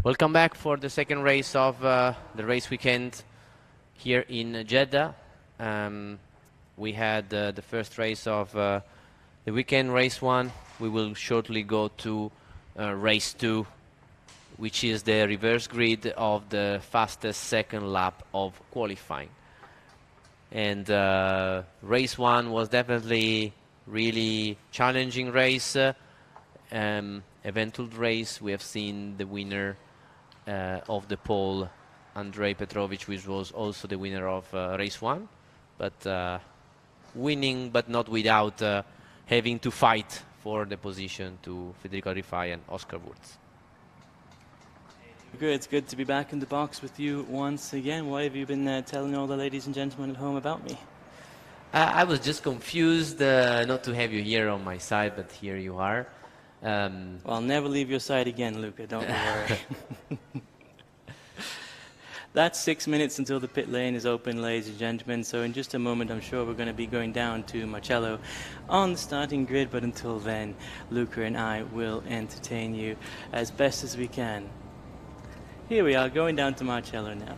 Welcome back for the second race of the race weekend here in Jeddah. We had the first race of the weekend, race 1. We will shortly go to race 2, which is the reverse grid of the fastest second lap of qualifying. And race 1 was definitely really challenging race, eventual race. We have seen the winner of the pole, Andrei Petrovic, which was also the winner of race 1, but winning, but not without having to fight for the position to Federico Rifai and Oscar Wurz. Good. It's good to be back in the box with you once again. What have you been telling all the ladies and gentlemen at home about me? I was just confused not to have you here on my side, but here you are. Well, I'll never leave your side again, Luca, don't worry. That's 6 minutes until the pit lane is open, ladies and gentlemen, so in just a moment I'm sure we're going to be going down to Marcello on the starting grid, but until then, Luca and I will entertain you as best as we can. Here we are, going down to Marcello now.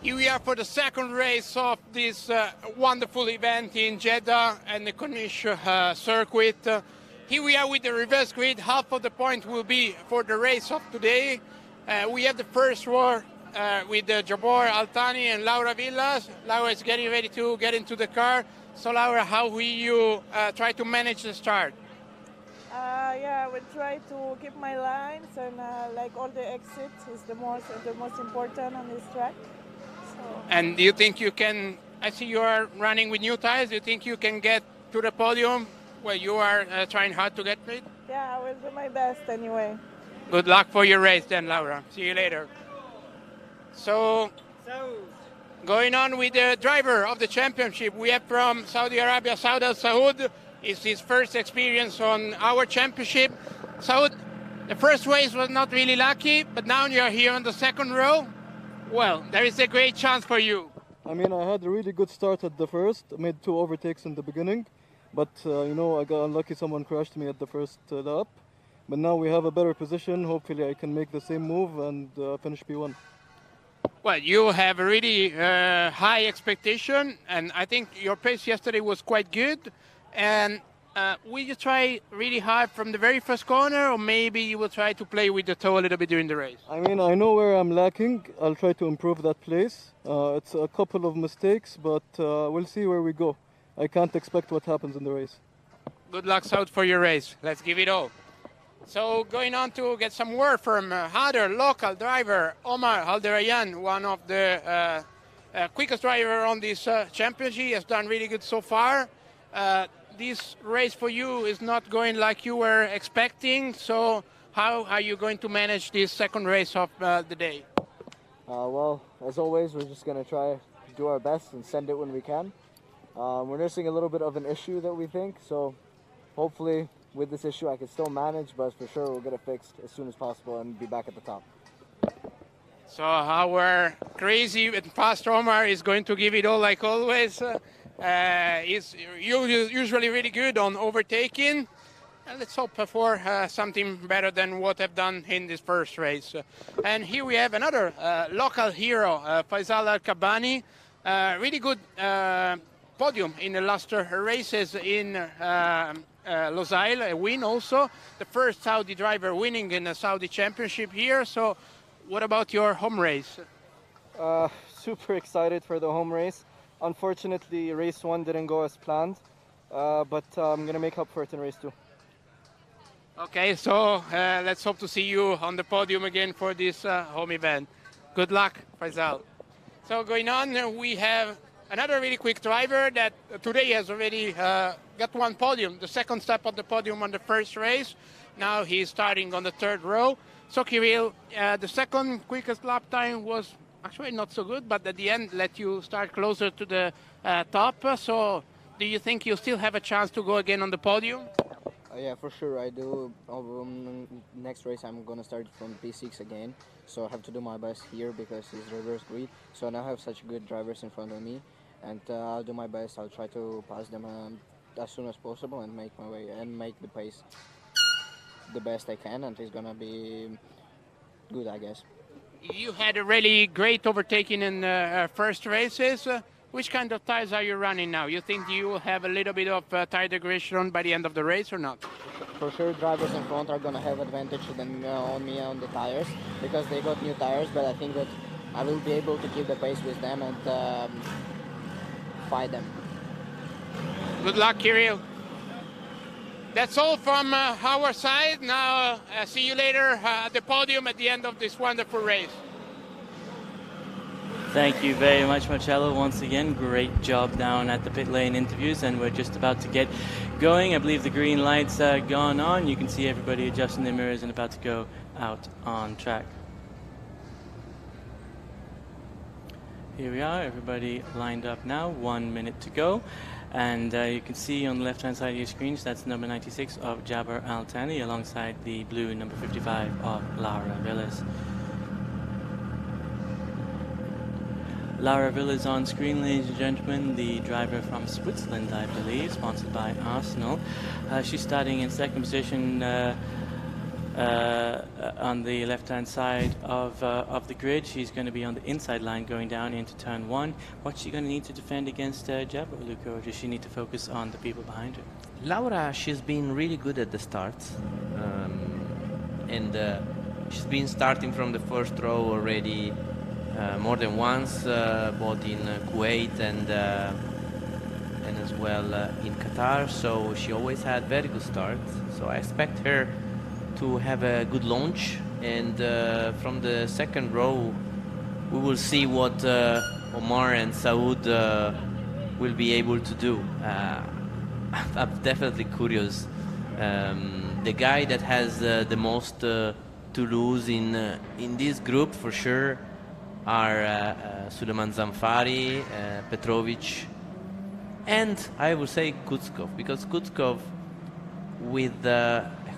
Here we are for the second race of this wonderful event in Jeddah and the Corniche circuit. Here we are with the reverse grid. Half of the point will be for the race of today. We have the first row with Jabor Altani and Laura Villas. Laura is getting ready to get into the car. So Laura, how will you try to manage the start? Yeah, I will try to keep my lines and like all the exits is the most important on this track. And do you think you can, I see you are running with new tires, do you think you can get to the podium where you are trying hard to get it? Yeah, I will do my best anyway. Good luck for your race then, Laura. See you later. So going on with the driver of the championship, we have from Saudi Arabia, Saud Al-Saud. It's his first experience on our championship. Saud, the first race was not really lucky, but now you're here on the second row. Well, there is a great chance for you. I mean, I had a really good start at the first. I made 2 overtakes in the beginning, but you know, I got unlucky. Someone crashed me at the first lap. But now we have a better position. Hopefully, I can make the same move and finish P1. Well, you have a really high expectation, and I think your pace yesterday was quite good. And will you try really hard from the very first corner, or maybe you will try to play with the toe a little bit during the race? I mean, I know where I'm lacking. I'll try to improve that place. It's a couple of mistakes, but we'll see where we go. I can't expect what happens in the race. Good luck, Saud, for your race. Let's give it all. So going on to get some word from other local driver, Omar Alderayan, one of the quickest driver on this championship. He has done really good so far. This race for you is not going like you were expecting, so how are you going to manage this second race of the day? Well, as always, we're just going to try to do our best and send it when we can. We're nursing a little bit of an issue that we think, so hopefully with this issue I can still manage, but for sure we'll get it fixed as soon as possible and be back at the top. So our crazy and fast Omar is going to give it all like always. He's usually really good on overtaking. And let's hope for something better than what I've done in this first race. And here we have another local hero, Faisal Al-Kabani. Really good podium in the last races in Losail, a win also. The first Saudi driver winning in a Saudi championship here. So what about your home race? Super excited for the home race. Unfortunately, race 1 didn't go as planned, but I'm going to make up for it in race 2. Okay, so let's hope to see you on the podium again for this home event. Good luck, Faisal. So going on, we have another really quick driver that today has already got one podium, the second step of the podium on the first race. Now he's starting on the third row. So Kirill, the second quickest lap time was actually not so good, but at the end let you start closer to the top. So do you think you still have a chance to go again on the podium? Yeah, for sure I do. Next race I'm going to start from P6 again, so I have to do my best here because it's reverse grid. So I now have such good drivers in front of me, and I'll do my best. I'll try to pass them as soon as possible and make my way and make the pace the best I can, and it's gonna be good, I guess. You had a really great overtaking in the first races. Which kind of tires are you running now? You think you will have a little bit of tire degradation by the end of the race or not? For sure, drivers in front are gonna have advantage on me on the tires because they got new tires, but I think that I will be able to keep the pace with them and fight them. Good luck, Kirill. That's all from our side. Now, see you later at the podium at the end of this wonderful race. Thank you very much, Marcello. Once again, great job down at the pit lane interviews, and we're just about to get going. I believe the green lights are gone on. You can see everybody adjusting their mirrors and about to go out on track. Here we are, everybody lined up now, 1 minute to go. And you can see on the left-hand side of your screens, that's number 96 of Jabber Al-Thani alongside the blue number 55 of Laura Villas. Laura Villas on screen, ladies and gentlemen, the driver from Switzerland, I believe, sponsored by Arsenal. She's starting in second position on the left-hand side of the grid. She's going to be on the inside line going down into turn 1. What's she going to need to defend against Jabber, Luca, or does she need to focus on the people behind her? Laura, she's been really good at the start. And she's been starting from the first row already more than once, both in Kuwait and as well in Qatar. So she always had very good starts. So I expect her to have a good launch, and from the second row we will see what Omar and Saud will be able to do. I'm definitely curious. The guy that has the most to lose in this group for sure are Suleiman Zamfari, Petrovic, and I would say Kutskov, because Kutskov, with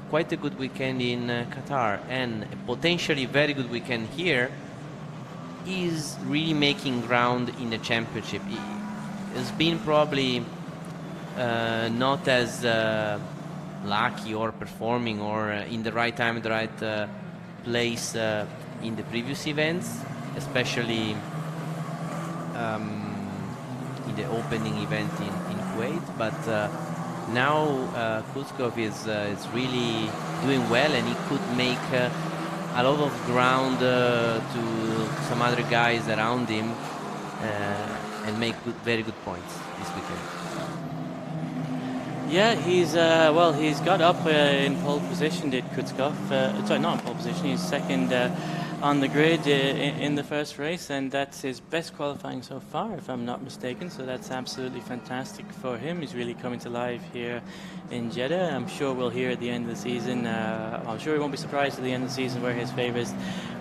quite a good weekend in Qatar and a potentially very good weekend here, is really making ground in the championship. He has been probably not as lucky or performing or in the right time, the right place in the previous events, especially in the opening event in Kuwait. But now Kutskov is really doing well, and he could make a lot of ground to some other guys around him and make very good points this weekend. Yeah, he's got up in pole position, did Kutskov. Sorry, not in pole position, he's second on the grid in the first race, and that's his best qualifying so far, if I'm not mistaken. So that's absolutely fantastic for him. He's really coming to life here in Jeddah. I'm sure we'll hear at the end of the season, I'm sure he won't be surprised at the end of the season where his favorite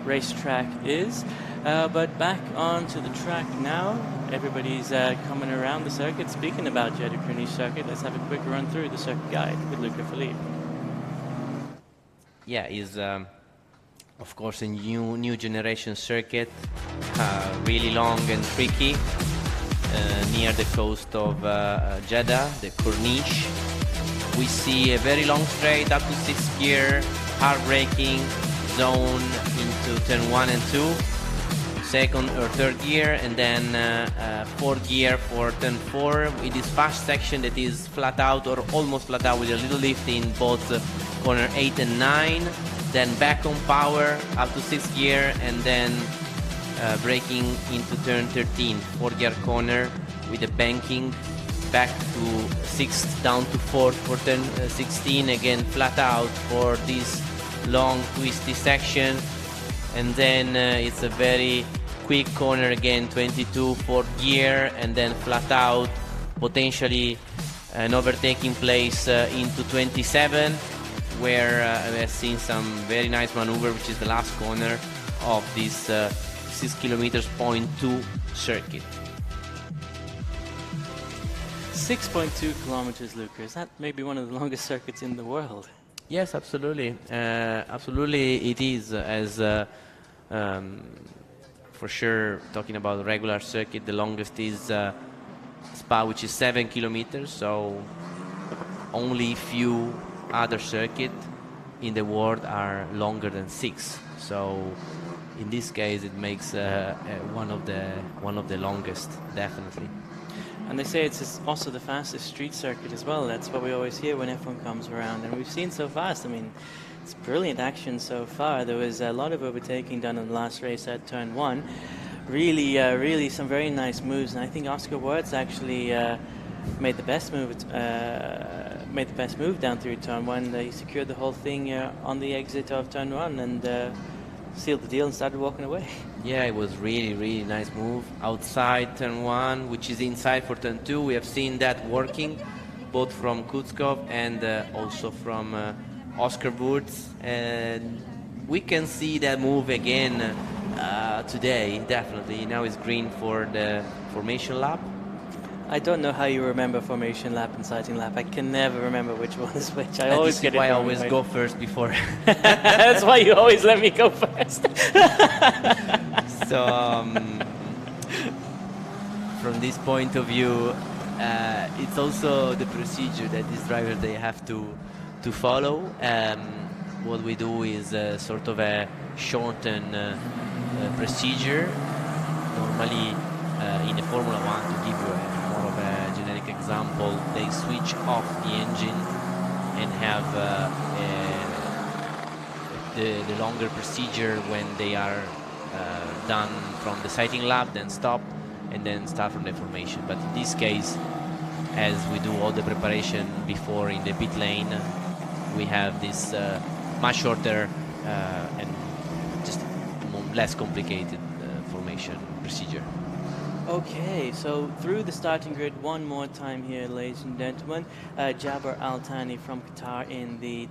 racetrack is. But back onto the track now. Everybody's coming around the circuit. Speaking about Jeddah Corniche circuit, let's have a quick run through the circuit guide with Luca Philippe. Yeah, he's of course a new generation circuit, really long and tricky, near the coast of Jeddah, the Corniche. We see a very long straight up to 6th gear, hard braking zone into turn 1 and 2. Second or third gear, and then fourth gear for turn 4 with this fast section that is flat out or almost flat out with a little lift in both corner 8 and 9, then back on power up to 6th gear, and then braking into turn 13, 4th gear corner with the banking back to 6th down to 4th for turn 16, again flat out for this long twisty section. And then it's a very quick corner again, 22, 4th gear, and then flat out, potentially an overtaking place into 27, where we have seen some very nice maneuver, which is the last corner of this 6 kilometers point 2 circuit. 6.2 kilometers, Luca. Is that maybe one of the longest circuits in the world? Yes, absolutely. Absolutely it is, as for sure, talking about the regular circuit, the longest is Spa, which is 7 kilometers. So only few other circuits in the world are longer than 6. So in this case, it makes one of the longest, definitely. And they say it's also the fastest street circuit as well. That's what we always hear when F1 comes around. And we've seen so fast. I mean, it's brilliant action so far. There was a lot of overtaking done in the last race at turn 1. Really some very nice moves. And I think Oscar Wertz actually made the best move down through turn 1. He secured the whole thing on the exit of turn 1 and sealed the deal and started walking away. Yeah, it was really nice move outside turn 1, which is inside for turn 2. We have seen that working both from Kutskov and also from Oscar Wertz, and we can see that move again today, definitely. Now it's green for the formation lap. I don't know how you remember formation lap and sighting lap. I can never remember which one is which. I always get it wrong. I always go first before. That's why you always let me go first. So from this point of view, it's also the procedure that these drivers they have to follow. What we do is sort of a shortened procedure. Normally in a Formula 1, to give you more of a generic example, they switch off the engine and have the longer procedure when they are done from the sighting lap, then stop, and then start from the formation. But in this case, as we do all the preparation before in the pit lane, we have this much shorter and just less complicated formation procedure. Okay, so through the starting grid one more time here, ladies and gentlemen. Jabbar Al-Thani from Qatar in the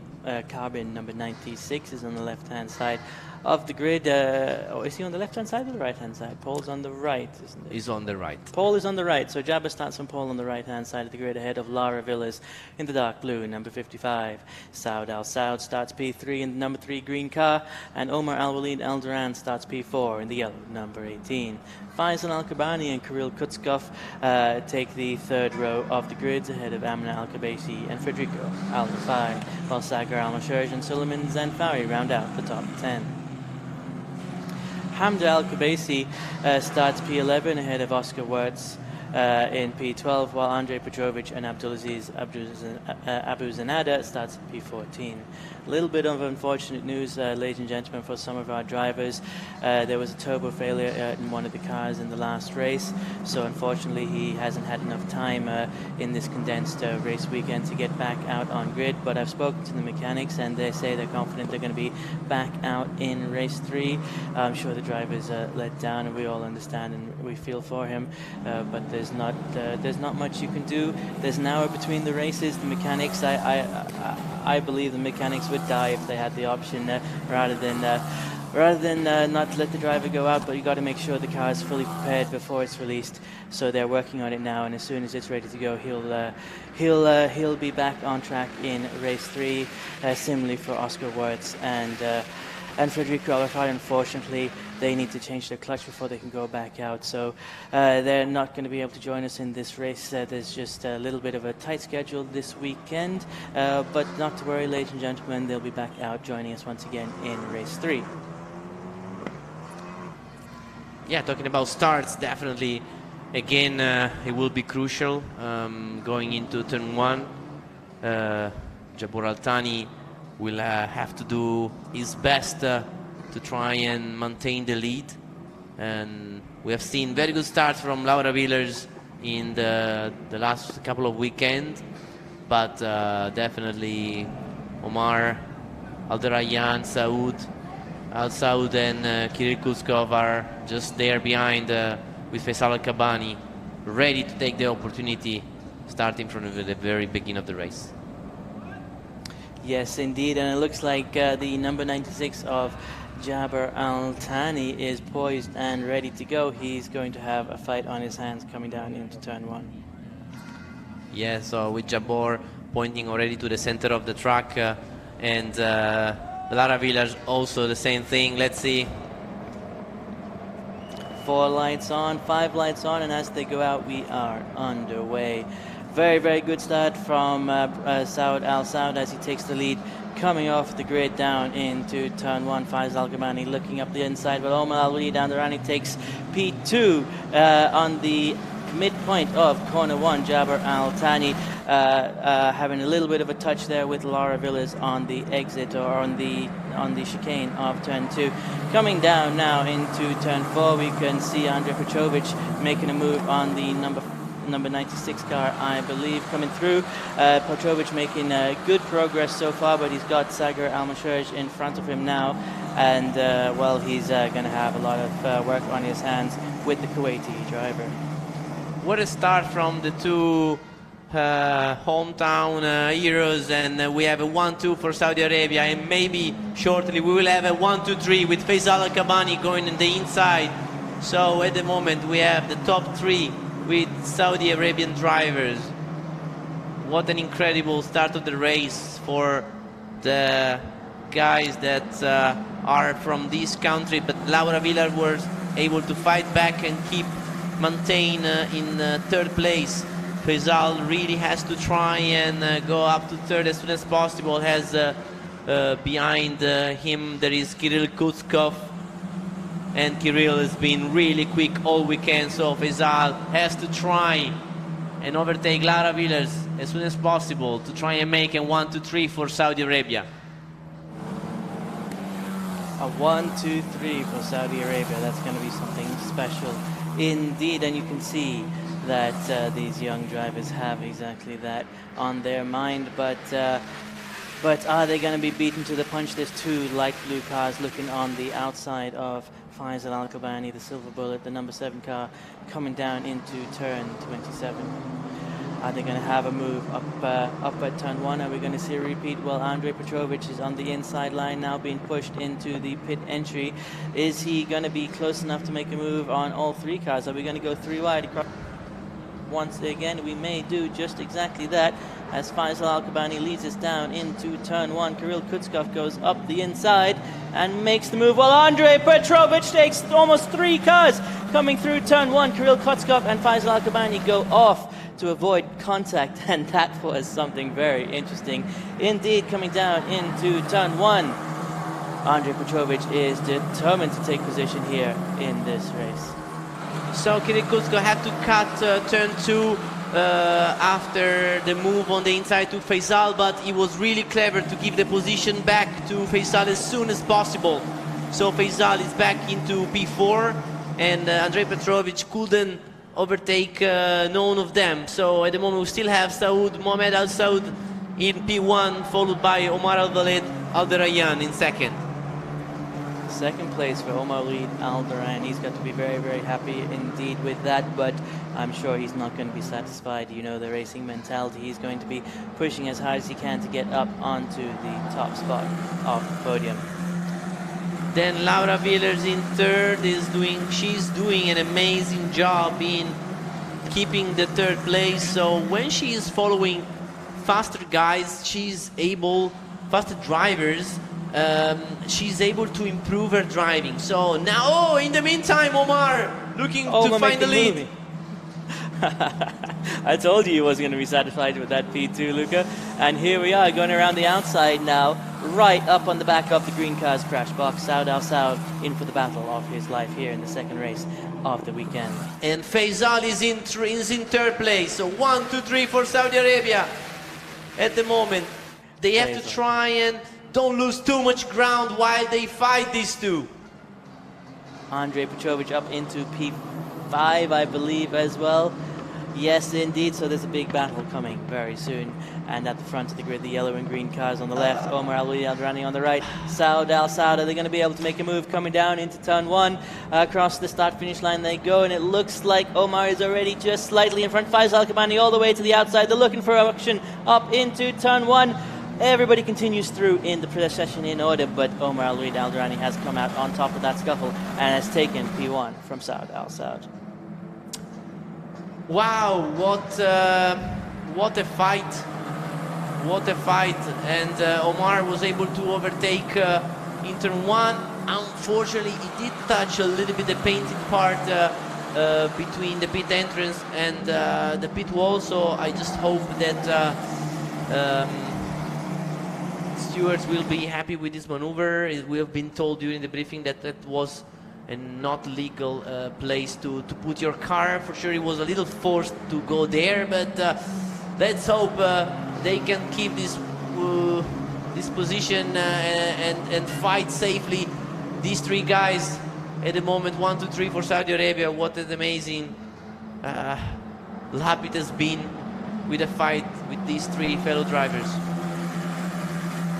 carbon number 96 is on the left-hand side of the grid. Is he on the left-hand side or the right-hand side? Paul's on the right, isn't it? He's on the right. Paul is on the right, so Jabbar starts from Paul on the right-hand side of the grid ahead of Lara Villas in the dark blue, number 55. Saud Al-Saud starts P3 in the number 3 green car, and Omar Al-Walid Al-Duran starts P4 in the yellow, number 18. Faisal Al-Kabani and Kirill Kutskov take the third row of the grids ahead of Amna Al-Kabaisi and Federico Al-Rafai, while Sagar Al-Masherj and Suleiman Zanfari round out the top 10. Hamda Al-Kabaisi starts P11 ahead of Oscar Wertz in P12, while Andrei Petrovic and Abdulaziz Abu Zanada starts P14. A little bit of unfortunate news, ladies and gentlemen, for some of our drivers. There was a turbo failure in one of the cars in the last race, so unfortunately he hasn't had enough time in this condensed race weekend to get back out on grid. But I've spoken to the mechanics and they say they're confident they're going to be back out in race 3. I'm sure the driver's let down, and we all understand and we feel for him, but there's not much you can do. There's an hour between the races. The mechanics, I believe the mechanics would die if they had the option rather than not let the driver go out. But you got to make sure the car is fully prepared before it's released. So they're working on it now, and as soon as it's ready to go, he'll be back on track in race 3. Similarly for Oscar Wertz and Federico Al-Rafai. Unfortunately, they need to change their clutch before they can go back out. So they're not going to be able to join us in this race. There's just a little bit of a tight schedule this weekend. But not to worry, ladies and gentlemen, they'll be back out joining us once again in race 3. Yeah, talking about starts, definitely, again, it will be crucial going into turn 1. Jabbar Al-Thani will have to do his best to try and maintain the lead, and we have seen very good starts from Laura Villers in the last couple of weekends, but definitely Omar Al-Darayan, Al-Saud and Kirill Kutskov are just there behind with Faisal Al-Kabani, ready to take the opportunity starting from the very beginning of the race. Yes, indeed, and it looks like the number 96 of Jabbar Al-Thani is poised and ready to go. He's going to have a fight on his hands coming down into turn 1. Yeah, so with Jabbar pointing already to the center of the track, and Lara Villars also the same thing. Let's see. 4 lights on, 5 lights on, and as they go out, we are underway. Very, very good start from Saud Al Saud as he takes the lead. Coming off the grid down into turn 1, Faiz Al-Gabani looking up the inside, but Omar Al-Wali down the Rani takes P2 on the midpoint of corner 1. Jabir Al-Thani having a little bit of a touch there with Laura Villas on the exit or on the chicane of turn 2. Coming down now into turn 4, we can see Andrei Petrovic making a move on the number 96 car, I believe, coming through. Petrovic making good progress so far, but he's got Sagar Al-Masharj in front of him now, and well, he's going to have a lot of work on his hands with the Kuwaiti driver. What a start from the two hometown heroes, and we have a 1-2 for Saudi Arabia, and maybe shortly we will have a 1-2-3 with Faisal Al-Kabani going on the inside. So at the moment we have the top 3 with Saudi Arabian drivers. What an incredible start of the race for the guys that are from this country, but Laura Villar was able to fight back and maintain in 3rd place. Faisal really has to try and go up to 3rd as soon as possible. Behind him there is Kirill Kutskov, and Kirill has been really quick all weekend, so Faisal has to try and overtake Laura Villers as soon as possible to try and make a 1-2-3 for Saudi Arabia. A 1-2-3 for Saudi Arabia. That's going to be something special indeed, and you can see that these young drivers have exactly that on their mind, but are they going to be beaten to the punch? There's 2 light blue cars looking on the outside of Faisal Al-Kabani, the silver bullet, the number 7 car coming down into turn 27. Are they going to have a move up at turn 1? Are we going to see a repeat? Well, Andrei Petrovic is on the inside line now, being pushed into the pit entry. Is he going to be close enough to make a move on all 3 cars? Are we going to go 3 wide across? Once again, we may do just exactly that as Faisal Al-Kabani leads us down into turn 1. Kirill Kutskov goes up the inside and makes the move, while Andrei Petrovic takes almost 3 cars coming through turn 1. Kirill Kutskov and Faisal Al-Kabani go off to avoid contact, and that was something very interesting indeed. Coming down into turn 1, Andrei Petrovic is determined to take position here in this race. So Kirill Kutskov had to cut turn 2 after the move on the inside to Faisal, but he was really clever to give the position back to Faisal as soon as possible. So Faisal is back into P4, and Andrei Petrovic couldn't overtake none of them. So at the moment we still have Mohamed Al Saud in P1, followed by Omar Al-Walid Al-Darayan in 2nd. 2nd place for Omar Walid Al-Darayan. He's got to be very, very happy indeed with that, but I'm sure he's not going to be satisfied. You know the racing mentality. He's going to be pushing as hard as he can to get up onto the top spot of the podium. Then Laura Villers in 3rd she's doing an amazing job in keeping the 3rd place. So when she is following faster guys, faster drivers, she's able to improve her driving. So now, in the meantime, Omar looking to find the lead. I told you he wasn't going to be satisfied with that P2, Luca. And here we are going around the outside now, right up on the back of the green car's crash box. Saud Al Saud in for the battle of his life here in the 2nd race of the weekend. And Faisal is in 3rd place. So 1, 2, 3 for Saudi Arabia. At the moment, they have to try and don't lose too much ground while they fight these 2. Andrei Petrovic up into P5, I believe, as well. Yes, indeed. So there's a big battle coming very soon. And at the front of the grid, the yellow and green cars on the left, Omar Al-Wali Al-Rani on the right, Saud Al Saud. Are they going to be able to make a move coming down into turn 1? Across the start-finish line they go, and it looks like Omar is already just slightly in front. Faisal Al-Kabani all the way to the outside. They're looking for action up into turn 1. Everybody continues through in the procession in order, but Omar Al-Wali Al-Rani has come out on top of that scuffle and has taken P1 from Saud Al Saud. Wow, what a fight. What a fight. And Omar was able to overtake in turn 1. Unfortunately, he did touch a little bit the painted part between the pit entrance and the pit wall, so I just hope that stewards will be happy with this maneuver. We have been told during the briefing that that was a not legal place to put your car. For sure it was a little forced to go there, but let's hope they can keep this position and fight safely. These three guys at the moment, 1, 2, 3 for Saudi Arabia. What an amazing lap it has been with a fight with these three fellow drivers.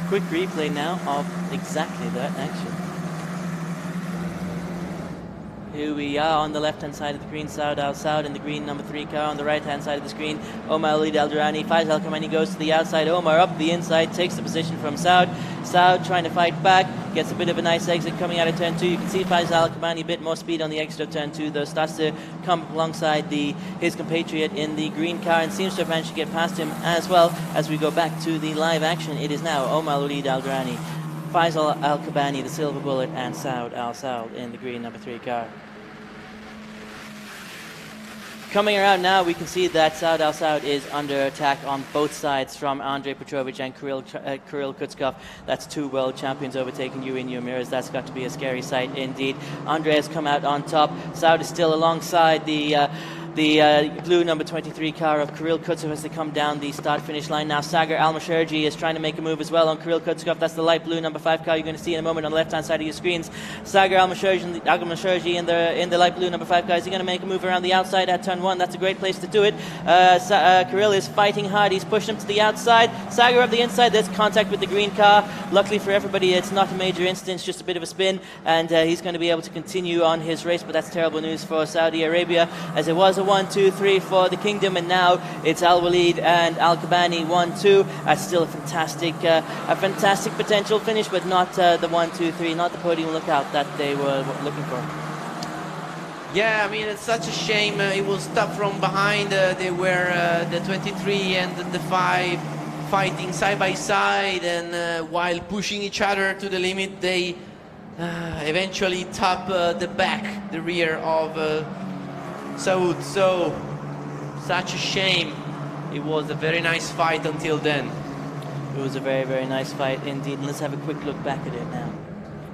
Quick replay now of exactly that action. Here we are on the left-hand side of the green, Saud Al Saud in the green number 3 car. On the right-hand side of the screen, Omar Alid Al Durrani. Faiz Al Kamani goes to the outside. Omar up the inside, takes the position from Saud. Saud trying to fight back, gets a bit of a nice exit coming out of turn 2. You can see Faiz Al Kamani a bit more speed on the exit of turn 2, though starts to come alongside his compatriot in the green car and seems to have managed to get past him as well. As we go back to the live action, it is now Omar Alid Al Durrani, Faisal Al Kabani, the silver bullet, and Saud Al Saud in the green number 3 car. Coming around now, we can see that Saud Al Saud is under attack on both sides from Andrei Petrovic and Kirill Kutskov. That's 2 world champions overtaking Yuri Ramirez. That's got to be a scary sight indeed. Andrei has come out on top. Saud is still alongside the blue number 23 car of Kirill Kutskov as they come down the start-finish line. Now Sagar Al-Masharji is trying to make a move as well on Kirill Kutskov. That's the light blue number 5 car you're going to see in a moment on the left-hand side of your screens. Sagar Al-Masharji in the light blue number 5 car. Is he going to make a move around the outside at turn 1? That's a great place to do it. Kirill is fighting hard. He's pushed him to the outside. Sagar up the inside. There's contact with the green car. Luckily for everybody, it's not a major incident, just a bit of a spin, and he's going to be able to continue on his race, but that's terrible news for Saudi Arabia, as it was a 1, 2, 3 for the kingdom, and now it's Al Walid and Al Kabani 1, 2. That's still a fantastic potential finish, but not the 1, 2, 3, not the podium lookout that they were looking for. Yeah, I mean, it's such a shame. It was tough from behind. They were the 23 and the 5 fighting side by side, and while pushing each other to the limit, they eventually top the rear of Saud. So, such a shame. It was a very nice fight until then. It was a very, very nice fight indeed. And let's have a quick look back at it now.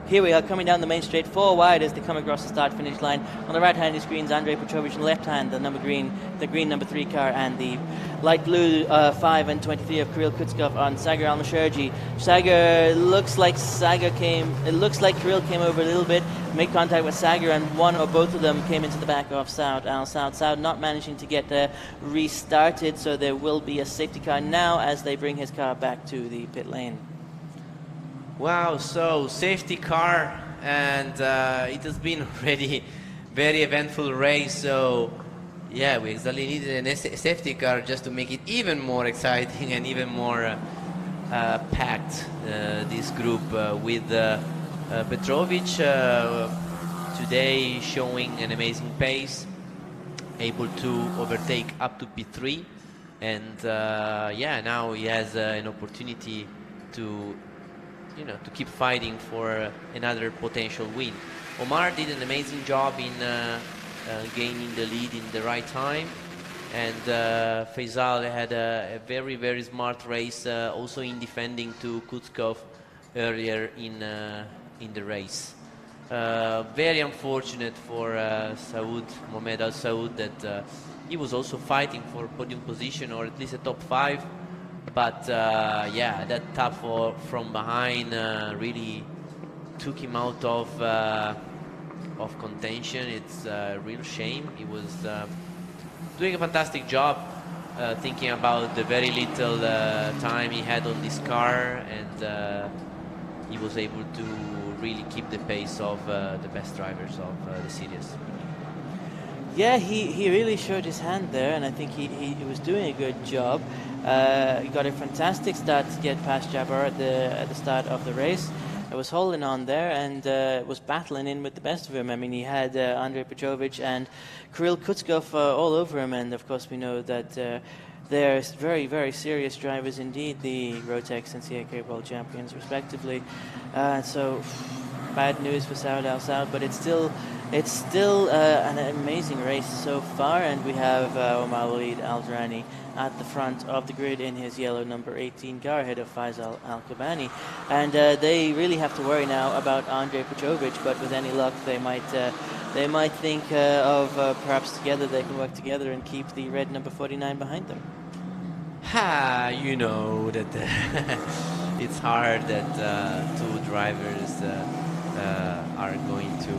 Here we are coming down the main straight, 4 wide as they come across the start-finish line. On the right hand of the screens, Andrei Petrovic, on the left hand, the green number 3 car, and the light blue 5 and 23 of Kirill Kutskov on Sagar Al-Masharji. It looks like Kirill came over a little bit, made contact with Sagar, and one or both of them came into the back of Saud Al Saud. Saud not managing to get restarted, so there will be a safety car now as they bring his car back to the pit lane. Wow, so safety car, and it has been already very eventful race, so yeah, we exactly needed a safety car just to make it even more exciting and even more packed, this group with Petrovic today showing an amazing pace, able to overtake up to P3, and yeah, now he has an opportunity to keep fighting for another potential win. Omar did an amazing job in gaining the lead in the right time, and Faisal had a very, very smart race, also in defending to Kutskov earlier in the race. Very unfortunate for Saud, Mohamed Al Saud, that he was also fighting for podium position or at least a top 5. But yeah, that tap from behind really took him out of contention. It's a real shame. He was doing a fantastic job, thinking about the very little time he had on this car, and he was able to really keep the pace of the best drivers of the series. Yeah, he really showed his hand there, and I think he was doing a good job. He got a fantastic start to get past Jabbar at the start of the race. It was holding on there and was battling in with the best of him. I mean, he had Andrei Petrovic and Kirill Kutskov all over him, and of course we know that they're very, very serious drivers indeed, the Rotex and CAK World Champions respectively. So bad news for Saud Al Saud, but it's still It's still an amazing race so far, and we have Omar Walid Al-Drani at the front of the grid in his yellow number 18 car ahead of Faisal Al-Kabani. And they really have to worry now about Andrej Petrovic, but with any luck they might think of perhaps together they can work together and keep the red number 49 behind them. You know that it's hard that two drivers are going to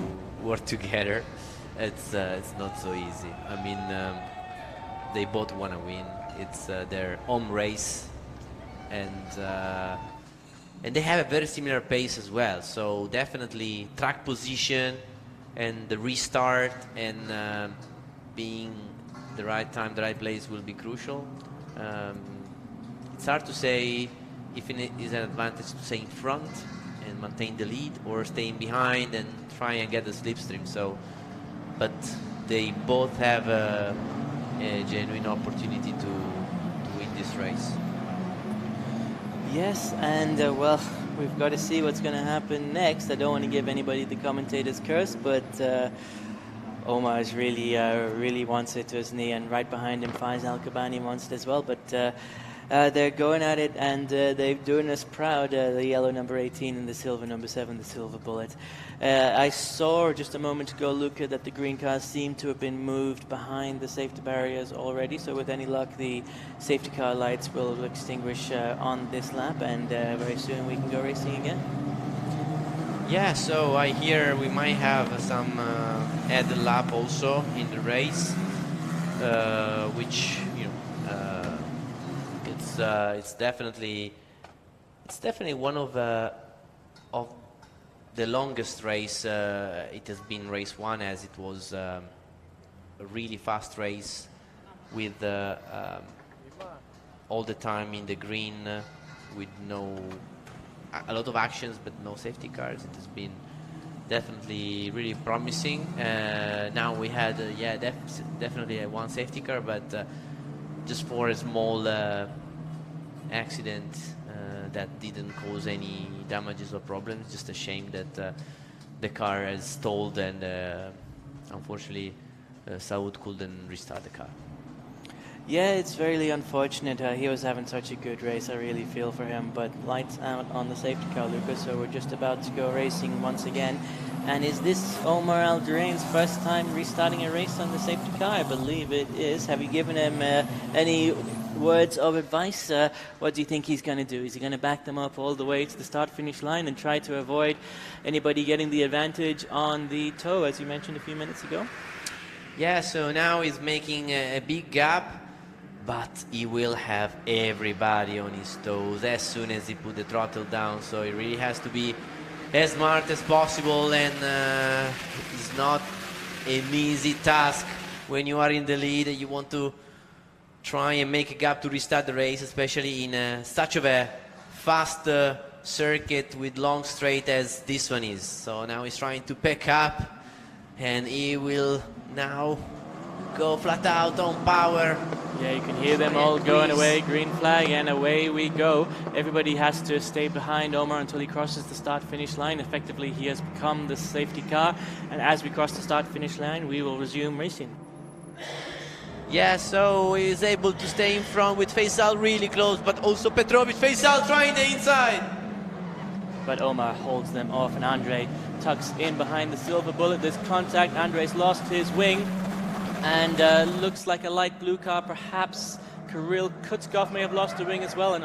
work together. It's not so easy. I mean, they both want to win. It's their home race, and they have a very similar pace as well. So definitely track position and the restart and being the right time, the right place will be crucial. It's hard to say if it is an advantage to stay in front and maintain the lead, or staying behind and try and get the slipstream. So, but they both have a genuine opportunity to win this race. Yes, and well, we've got to see what's going to happen next. I don't want to give anybody the commentator's curse, but Omar is really wants it to his knee, and right behind him Faiz Al-Kabani wants it as well. But they're going at it, and they're doing us proud, the yellow number 18 and the silver number 7, the silver bullet. I saw just a moment ago, Luca, that the green cars seem to have been moved behind the safety barriers already, so with any luck the safety car lights will extinguish on this lap, and very soon we can go racing again. Yeah, so I hear we might have some added lap also in the race, which, you know, it's definitely one of the longest race. It has been race 1, as it was a really fast race with all the time in the green, with a lot of actions but no safety cars. It has been definitely really promising. Now we had definitely one safety car, but just for a small accident that didn't cause any damages or problems. Just a shame that the car has stalled, and unfortunately Saud couldn't restart the car. Yeah, it's really unfortunate. He was having such a good race. I really feel for him. But lights out on the safety car, Lucas. So we're just about to go racing once again. And is this Omar Al-Drain's first time restarting a race on the safety car? I believe it is. Have you given him any words of advice? What do you think he's going to do? Is he going to back them up all the way to the start-finish line and try to avoid anybody getting the advantage on the toe, as you mentioned a few minutes ago? Yeah, so now he's making a big gap, but he will have everybody on his toes as soon as he put the throttle down. So he really has to be as smart as possible, and it's not an easy task when you are in the lead. You want to try and make a gap to restart the race, especially in such of a fast circuit with long straight as this one is. So now he's trying to pick up, and he will now go flat out on power. Yeah, you can hear them all going away. Green flag, and away we go. Everybody has to stay behind Omar until he crosses the start-finish line. Effectively, he has become the safety car, and as we cross the start-finish line, we will resume racing. Yeah, so he's able to stay in front with Faisal really close, but also Petrovic. Faisal trying the inside. But Omar holds them off, and Andrej tucks in behind the silver bullet. There's contact. Andrej's lost his wing, and looks like a light blue car. Perhaps Kirill Kutskov may have lost a wing as well, and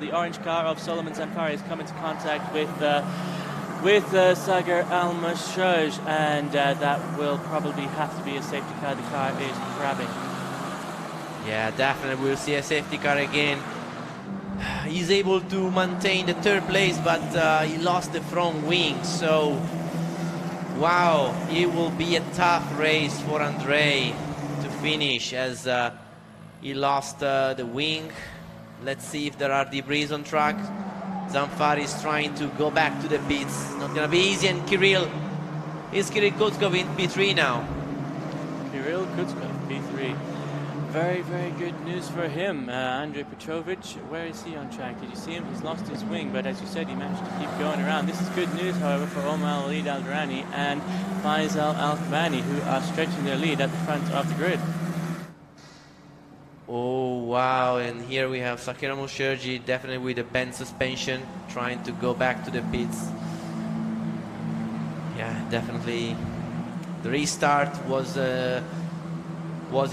the orange car of Solomon Zamfari has come into contact with Sagar Al-Mashaj, and that will probably have to be a safety car. The car is crabbing. Yeah, definitely we'll see a safety car again. He's able to maintain the third place, but he lost the front wing. So, wow, it will be a tough race for Andrej to finish, as he lost the wing. Let's see if there are debris on track. Zamfari is trying to go back to the pits. Not gonna be easy, and Kirill Kutskov in P3 now. Kirill Kutskov, P3. Very, very good news for him. Andrei Petrovic, where is he on track? Did you see him? He's lost his wing, but as you said, he managed to keep going around. This is good news, however, for Omar Walid Al-Durrani and Faisal Al-Kabani, who are stretching their lead at the front of the grid. Oh wow, and here we have Sakira Mosherji, definitely with a bent suspension, trying to go back to the pits. Yeah, definitely the restart was a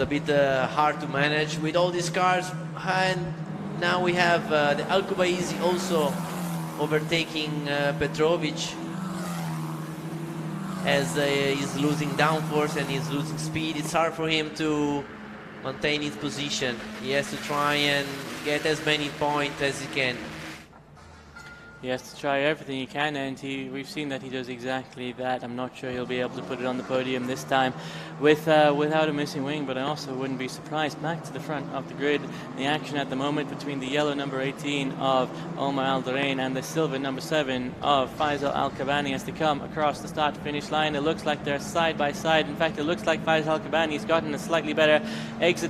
bit hard to manage with all these cars, and now we have the Al-Kubaisi also overtaking Petrovic, as he's losing downforce and he's losing speed. It's hard for him to maintain his position. He has to try and get as many points as he can. He has to try everything he can, and we've seen that he does exactly that. I'm not sure he'll be able to put it on the podium this time without a missing wing, but I also wouldn't be surprised. Back to the front of the grid, the action at the moment between the yellow number 18 of Omar Al-Durain and the silver number 7 of Faisal Al-Kabani as they come across the start-finish line. It looks like they're side by side. In fact, it looks like Faisal Al-Kabani's gotten a slightly better exit.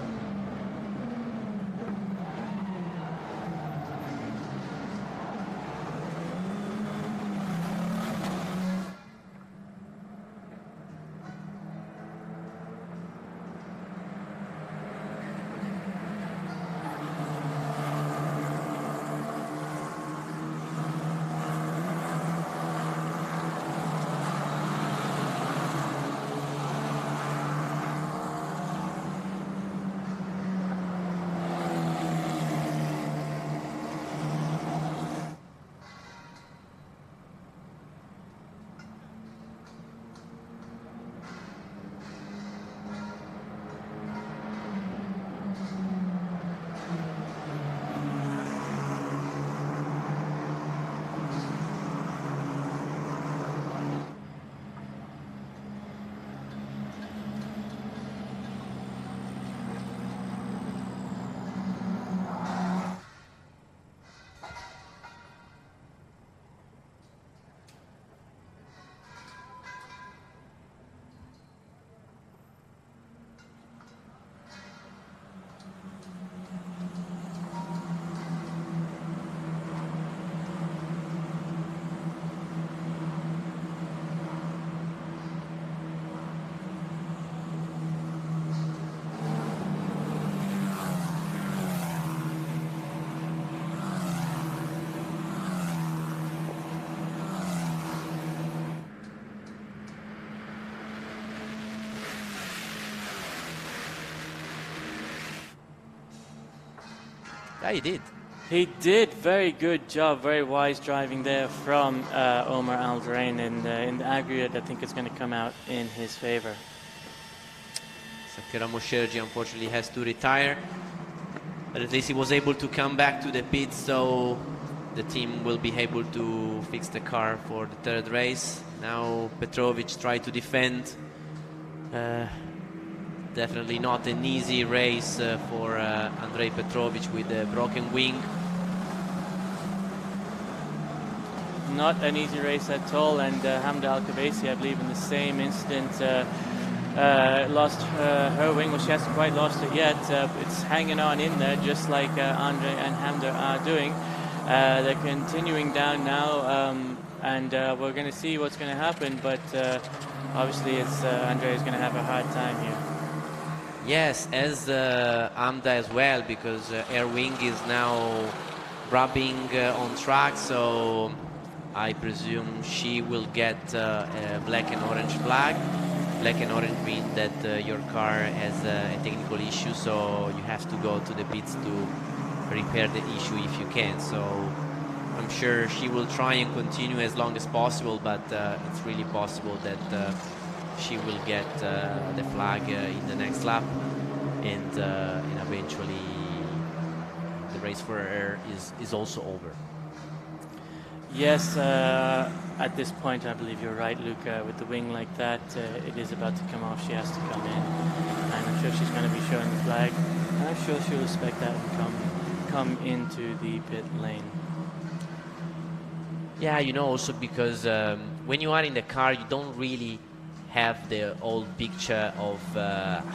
Yeah, he did. He did. Very good job. Very wise driving there from Omar Al-Durain. And in the aggregate, I think it's going to come out in his favor. Sakira Mosherji unfortunately has to retire, but at least he was able to come back to the pit, so the team will be able to fix the car for the third race. Now Petrovic tried to defend. Definitely not an easy race for Andrei Petrovic with a broken wing. Not an easy race at all, and Hamda Al-Kubaisi, I believe in the same incident, lost her wing. Well, she hasn't quite lost it yet. It's hanging on in there, just like Andre and Hamda are doing. They're continuing down now, and we're going to see what's going to happen, but obviously Andre is going to have a hard time here. Yes, as Amda as well, because Air Wing is now rubbing on track, so I presume she will get a black and orange flag. Black and orange means that your car has a technical issue, so you have to go to the pits to repair the issue if you can. So I'm sure she will try and continue as long as possible, but it's really possible that she will get the flag in the next lap, and eventually the race for her is also over. Yes, at this point I believe you're right, Luca. With the wing like that, it is about to come off. She has to come in, and I'm sure she's going to be showing the flag, and I'm sure she'll respect that and come into the pit lane. Yeah, you know, also because when you are in the car, you don't really have the whole picture of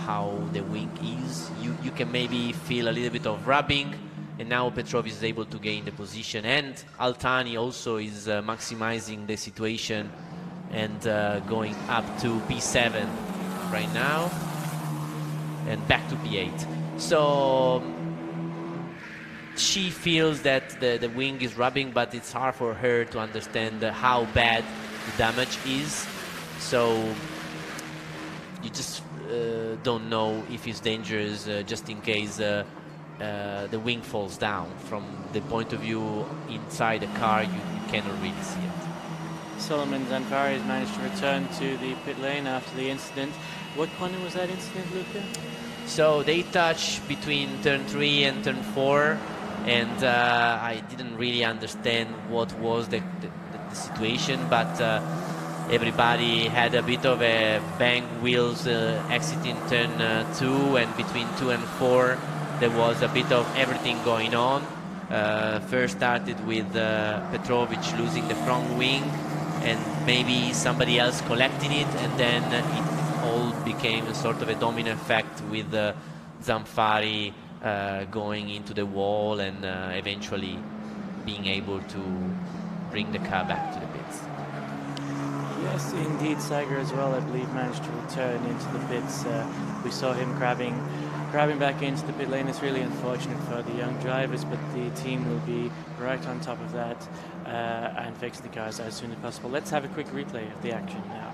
how the wing is. You can maybe feel a little bit of rubbing, and now Petrov is able to gain the position, and Altani also is maximizing the situation and going up to P7 right now and back to P8. So she feels that the wing is rubbing, but it's hard for her to understand how bad the damage is. So you just don't know if it's dangerous, just in case the wing falls down. From the point of view inside the car, you cannot really see it. Solomon Zanfari has managed to return to the pit lane after the incident. What corner was that incident, Luca? So they touch between turn 3 and turn 4, and I didn't really understand what was the situation, but everybody had a bit of a bang wheels exiting turn 2, and between 2 and 4 there was a bit of everything going on. First started with Petrovic losing the front wing and maybe somebody else collecting it, and then it all became a sort of a domino effect with Zanfari going into the wall and eventually being able to bring the car back to the pits. Yes, indeed, Sager as well, I believe, managed to return into the pits. We saw him grabbing back into the pit lane. It's really unfortunate for the young drivers, but the team will be right on top of that and fix the cars as soon as possible. Let's have a quick replay of the action now.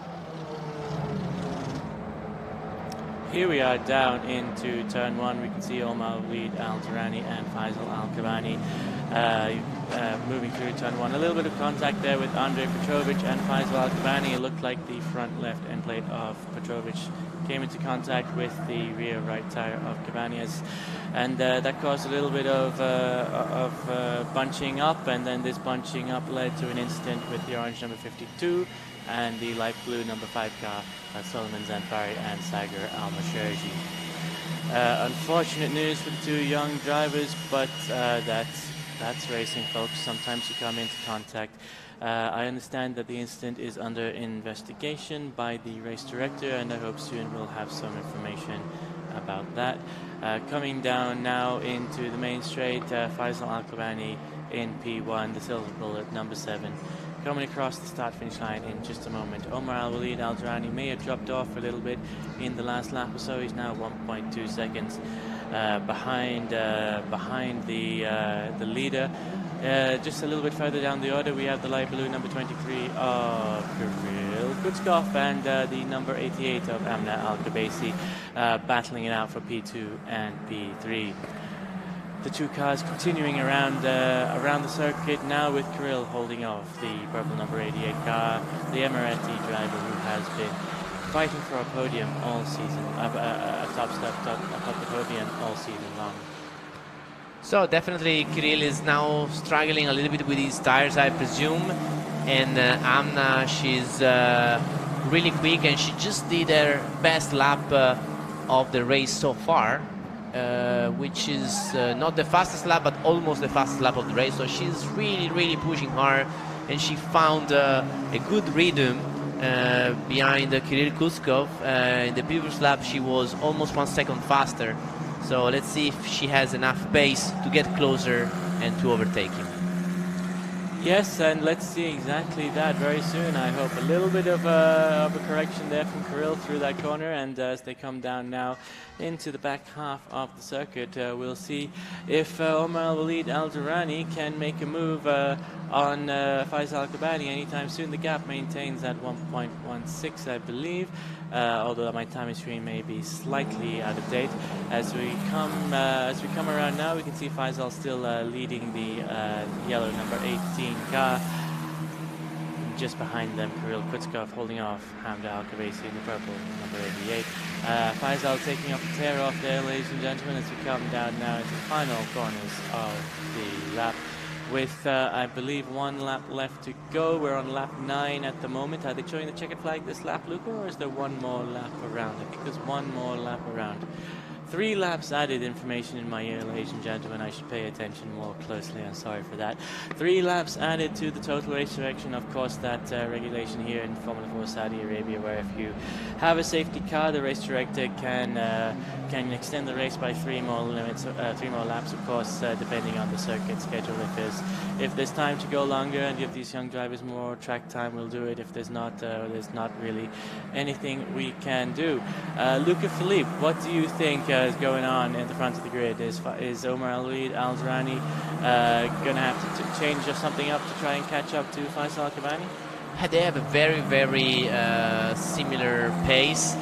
Here we are down into turn 1. We can see Omar Walid Al-Durrani and Faisal Al-Kabani moving through turn 1. A little bit of contact there with Andrei Petrovic and Faisal Al-Kabani. It looked like the front left end plate of Petrovic came into contact with the rear right tire of Cabanillas, and that caused a little bit of bunching up, and then this bunching up led to an incident with the orange number 52 and the light blue number 5 car, Solomon Zanfari and Sagar Al-Masherji. Unfortunate news for the two young drivers, but that's racing, folks. Sometimes you come into contact. I understand that the incident is under investigation by the race director, and I hope soon we'll have some information about that. Coming down now into the main straight, Faisal Al-Kabani in P1, the silver bullet, number 7. Coming across the start-finish line in just a moment. Omar Al-Walid Al-Durrani may have dropped off a little bit in the last lap or so. He's now 1.2 seconds behind the leader. Just a little bit further down the order, we have the light blue number 23 of Kirill Kutskov and the number 88 of Amna Al-Gabasi battling it out for P2 and P3. The two cars continuing around the circuit now, with Kirill holding off the purple number 88 car, the Emirati driver who has been fighting for a podium all season, a top the podium all season long. So definitely Kirill is now struggling a little bit with his tires, I presume, and Amna, she's really quick, and she just did her best lap of the race so far, which is not the fastest lap, but almost the fastest lap of the race. So she's really pushing hard, and she found a good rhythm behind Kirill Kutskov. In the previous lap she was almost 1 second faster. So let's see if she has enough pace to get closer and to overtake him. Yes, and let's see exactly that very soon, I hope. A little bit of a correction there from Kirill through that corner, and as they come down now into the back half of the circuit, we'll see if Omar Al-Walid Al-Durrani can make a move on Faisal Al-Kabani anytime soon. The gap maintains at 1.16, I believe, although my time screen may be slightly out of date. As we come around now, we can see Faisal still leading the yellow number 18 car. Just behind them, Kirill Kutskov holding off Hamda Al-Kabasi in the purple, number 88. Faisal taking off the tear off there, ladies and gentlemen, as we come down now into the final corners of the lap. With, I believe, 1 lap left to go. We're on lap 9 at the moment. Are they showing the checkered flag this lap, Luca, or is there one more lap around? I think there's one more lap around. 3 laps added information in my ear, ladies and gentlemen. I should pay attention more closely. I'm sorry for that. 3 laps added to the total race direction. Of course, that regulation here in Formula 4 Saudi Arabia, where if you have a safety car, the race director can extend the race by 3 more laps, of course, depending on the circuit schedule. If there's time to go longer and give these young drivers more track time, we'll do it. If there's not really anything we can do. Luca Philippe, what do you think is going on in the front of the grid? Is Omar Al-Durrani going to have to change something up to try and catch up to Faisal Al-Kabani? They have a very, very similar pace.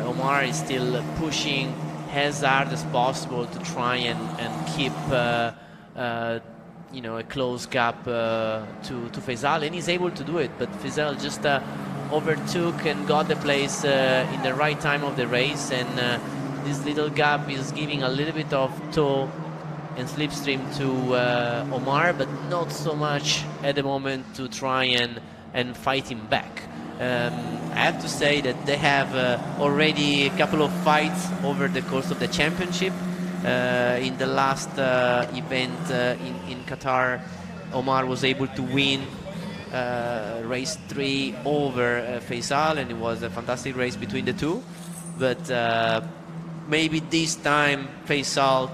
Omar is still pushing as hard as possible to try and keep a close gap to Faisal, and he's able to do it. But Faisal just overtook and got the place in the right time of the race, and this little gap is giving a little bit of tow and slipstream to Omar, but not so much at the moment to try and fight him back. I have to say that they have already a couple of fights over the course of the championship. In the last event in Qatar, Omar was able to win race 3 over Faisal, and it was a fantastic race between the two. But maybe this time Faisal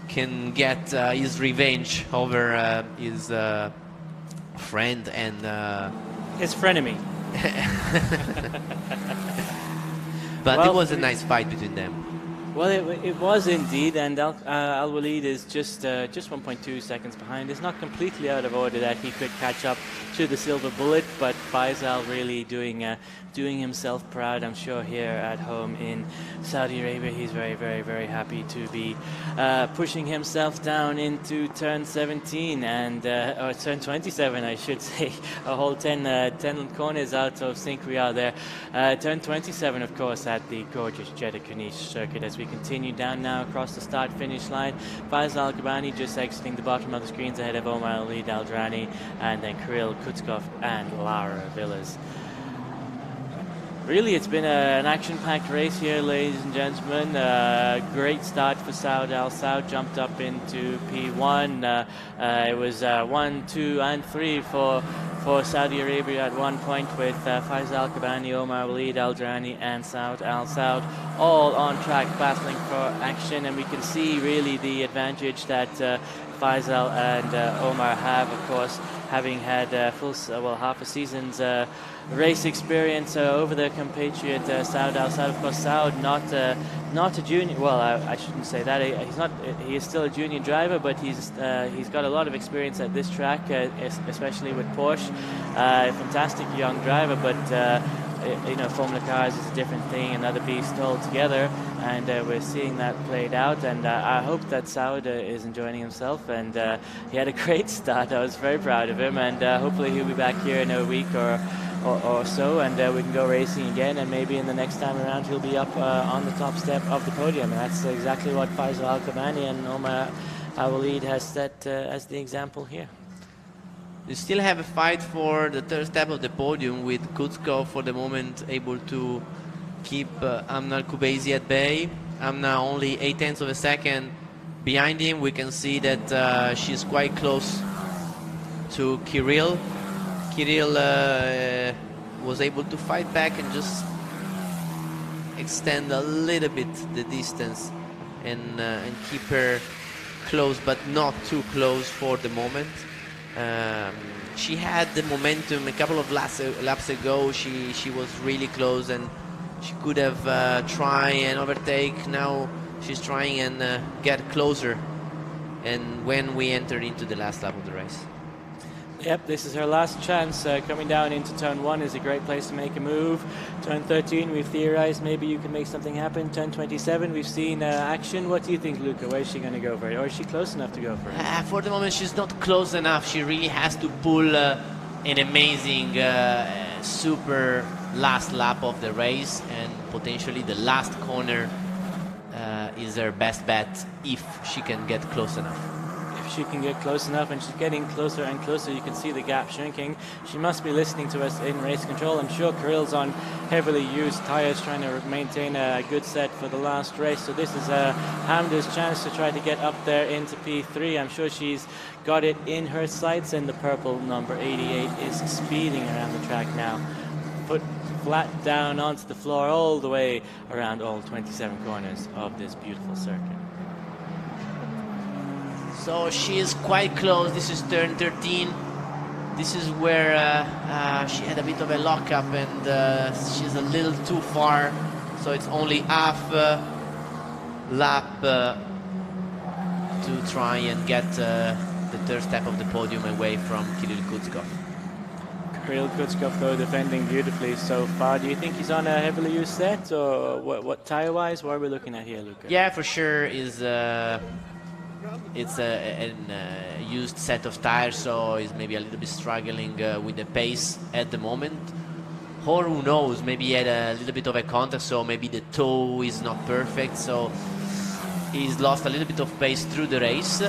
can get his revenge over his friend and his frenemy. But well, it was a nice fight between them. Well, it was indeed, and Al-Walid is just 1.2 seconds behind. It's not completely out of order that he could catch up to the silver bullet, but Faisal really doing himself proud, I'm sure, here at home in Saudi Arabia. He's very, very, very happy to be pushing himself down into turn 17 and or turn 27, I should say. A whole 10 corners out of sync we are there. Turn 27, of course, at the gorgeous Jeddah Corniche circuit. As we continue down now across the start-finish line, Faisal Al-Kabani just exiting the bottom of the screens ahead of Omar Al-Durrani, and then Kirill Kutkov and Lara Villas. Really, it's been an action-packed race here, ladies and gentlemen. Great start for Saud Al Saud, jumped up into P1. It was 1, 2, and 3 for Saudi Arabia at one point, with Faisal Al-Kabani, Omar Al-Durrani, and Saud Al Saud all on track, battling for action. And we can see really the advantage that Faisal and Omar have, of course, having had half a season's race experience over their compatriot Saud Al Saud. Of course, Saud not a junior. Well, I shouldn't say that. He's not. He is still a junior driver, but he's got a lot of experience at this track, especially with Porsche. Fantastic young driver, but Formula cars is a different thing, another beast altogether, and we're seeing that played out. And I hope that Saud is enjoying himself, and he had a great start. I was very proud of him, and hopefully he'll be back here in a week or so, and we can go racing again, and maybe in the next time around he'll be up on the top step of the podium. And that's exactly what Faisal Al-Kabani and Omar Al-Walid has set as the example here. You still have a fight for the third step of the podium, with Kutkov for the moment able to keep Amna Al-Kubaisi at bay. Amna only 0.8 of a second behind him. We can see that she's quite close to Kirill. Kirill was able to fight back and just extend a little bit the distance and keep her close, but not too close for the moment. She had the momentum a couple of laps ago. She was really close, and she could have tried and overtake. Now she's trying and get closer, and when we entered into the last lap of the race. Yep, this is her last chance. Coming down into turn 1 is a great place to make a move. Turn 13, we've theorized maybe you can make something happen. Turn 27, we've seen action. What do you think, Luca? Where is she going to go for it? Or is she close enough to go for it? For the moment, she's not close enough. She really has to pull an amazing, super last lap of the race, and potentially the last corner is her best bet if she can get close enough. If she can get close enough, and she's getting closer and closer. You can see the gap shrinking. She must be listening to us in race control. I'm sure Kirill's on heavily used tires, trying to maintain a good set for the last race. So this is Hamda's chance to try to get up there into P3. I'm sure she's got it in her sights, and the purple number 88 is speeding around the track now. Put flat down onto the floor all the way around all 27 corners of this beautiful circuit. So she is quite close. This is turn 13. This is where she had a bit of a lockup, and she's a little too far. So it's only half lap to try and get the third step of the podium away from Kirill Kutskov. Kirill Kutskov, though, defending beautifully so far. Do you think he's on a heavily used set, or what tire-wise? What are we looking at here, Luca? Yeah, for sure. It's a used set of tires, so he's maybe a little bit struggling with the pace at the moment. Or who knows, maybe he had a little bit of a contact, so maybe the toe is not perfect, so he's lost a little bit of pace through the race.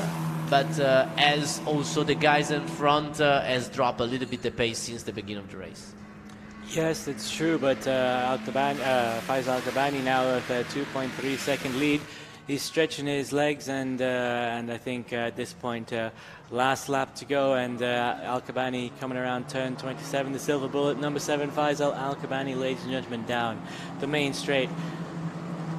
But as also the guys in front has dropped a little bit the pace since the beginning of the race. Yes, it's true, but Faiz Al-Kabani now with a 2.3 second lead. He's stretching his legs, and I think at this point, last lap to go, and Al-Kabani coming around turn 27, the silver bullet, number 7, Faisal Al-Kabani, ladies and gentlemen, down the main straight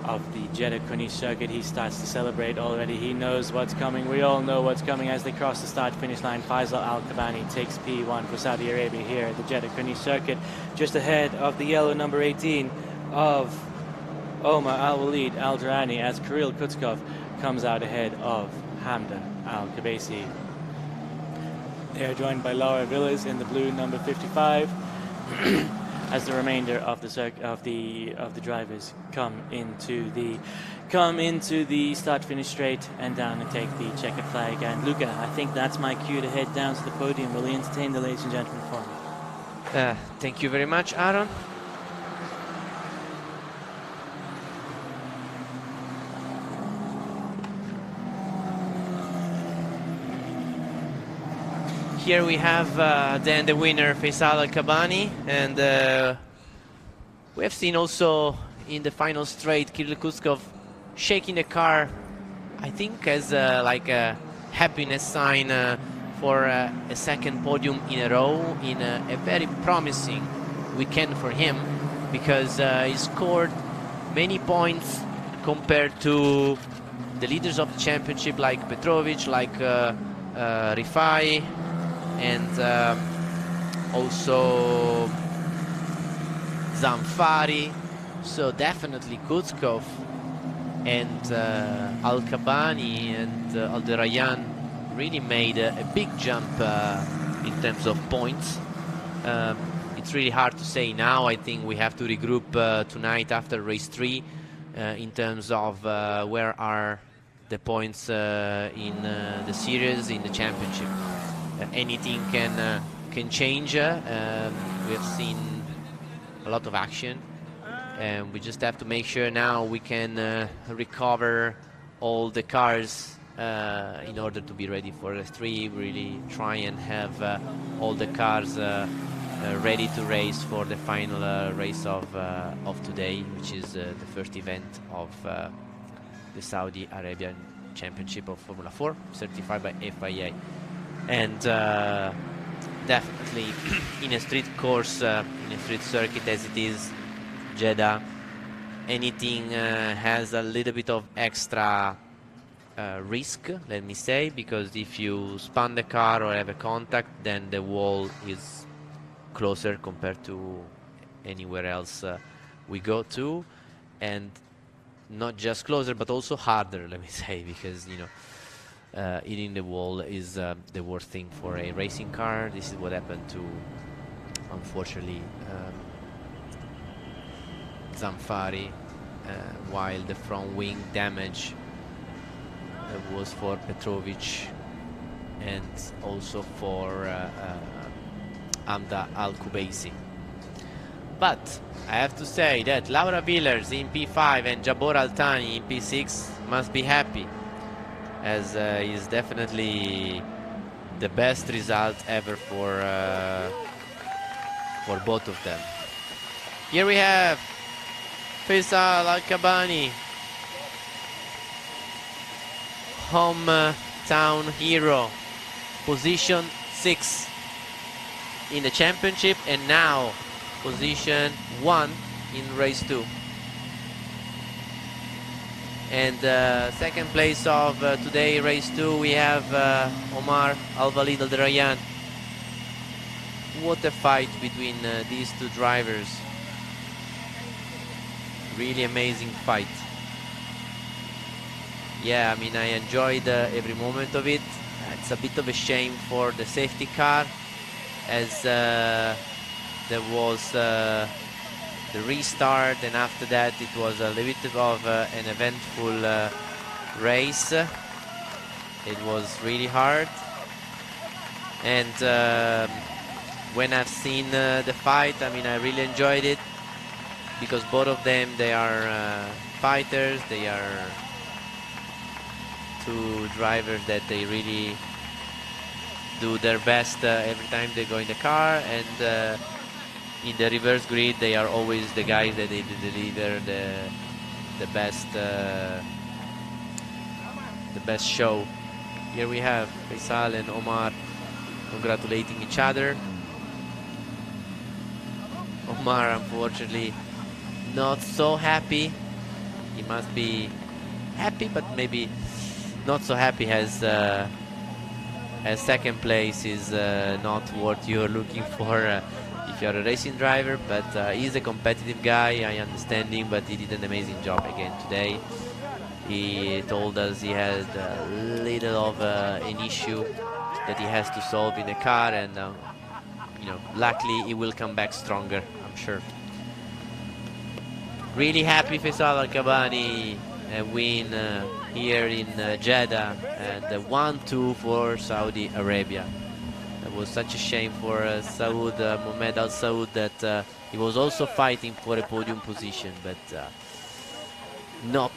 of the Jeddah Corniche circuit. He starts to celebrate already. He knows what's coming. We all know what's coming as they cross the start-finish line. Faisal Al-Kabani takes P1 for Saudi Arabia here at the Jeddah Corniche circuit, just ahead of the yellow number 18 of Omar Al-Walid Al-Durrani, as Kirill Kutskov comes out ahead of Hamda Al-Kabasi. They are joined by Laura Villas in the blue number 55 as the remainder of the drivers come into the start-finish straight and down and take the checkered flag. And Luca, I think that's my cue to head down to the podium. Will you entertain the ladies and gentlemen for me? Thank you very much, Aaron. Here we have then the winner, Faisal Al-Kabani, and we have seen also in the final straight Kirill Kutskov shaking the car, I think as like a happiness sign for a second podium in a row in a very promising weekend for him, because he scored many points compared to the leaders of the championship like Petrovic, like Rifai, and also Zamfari. So definitely Kutskov and Al-Kabani and Alderayan really made a big jump in terms of points. It's really hard to say now. I think we have to regroup tonight after race 3 in terms of where are the points in the series, in the championship. Anything can change. We have seen a lot of action, and we just have to make sure now we can recover all the cars in order to be ready for race 3. Really try and have all the cars ready to race for the final race of today, which is the first event of the Saudi Arabian Championship of Formula 4, certified by FIA. And definitely in a street course, in a street circuit as it is Jeddah, anything has a little bit of extra risk, let me say, because if you spun the car or have a contact, then the wall is closer compared to anywhere else we go to, and not just closer but also harder, let me say, because hitting the wall is the worst thing for a racing car. This is what happened to, unfortunately, Zamfari, while the front wing damage was for Petrovic and also for Hamda Al-Kubaisi. But I have to say that Laura Villers in P5 and Jabor Altani in P6 must be happy, as is definitely the best result ever for both of them. Here we have Faisal Al-Kabani, hometown hero, position 6 in the championship, and now position 1 in race 2. And second place of today, race 2, we have Omar Al-Walid Al-Darayan. What a fight between these two drivers. Really amazing fight. Yeah, I mean, I enjoyed every moment of it. It's a bit of a shame for the safety car, as there was the restart, and after that it was a little bit of an eventful race. It was really hard, and when I've seen the fight, I mean, I really enjoyed it, because both of them, they are fighters. They are two drivers that they really do their best every time they go in the car, and in the reverse grid, they are always the guys that they deliver the best show. Here we have Faisal and Omar congratulating each other. Omar, unfortunately, not so happy. He must be happy, but maybe not so happy, as second place is not what you're looking for if you're a racing driver. But he's a competitive guy, I understand him, but he did an amazing job again today. He told us he had a little of an issue that he has to solve in the car, and you know, luckily he will come back stronger, I'm sure. Really happy Faisal Al-Kabani win here in Jeddah, and 1-2 for Saudi Arabia. It was such a shame for Saud, Mohamed Al Saud, that he was also fighting for a podium position, but not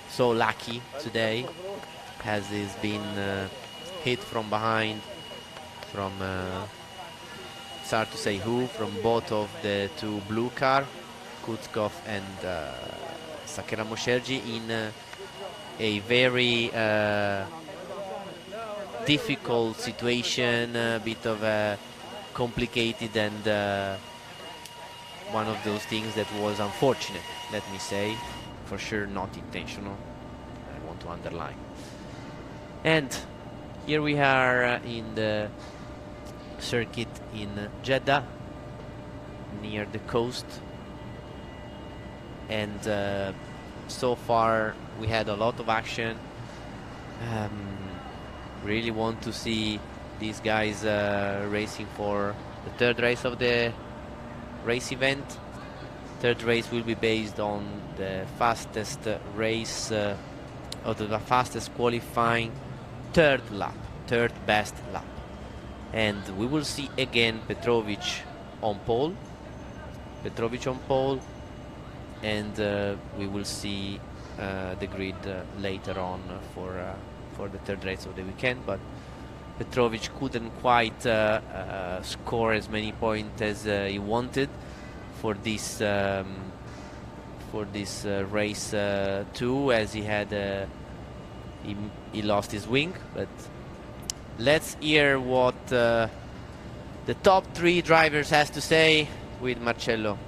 so lucky today, as he's been hit from behind from it's hard to say who, from both of the two blue car, Kutskov and Sakera Mosherji, in a very difficult situation, a bit of a complicated, and one of those things that was unfortunate, let me say, for sure not intentional, I want to underline. And here we are in the circuit in Jeddah, near the coast, and so far we had a lot of action. Really want to see these guys racing for the third race of the race event. Third race will be based on the fastest race, or the fastest qualifying third best lap. And we will see again Petrovic on pole, and we will see the grid later on for the third race of the weekend. But Petrovic couldn't quite score as many points as he wanted for this race 2, as he had he lost his wing. But let's hear what the top 3 drivers has to say with Marcello.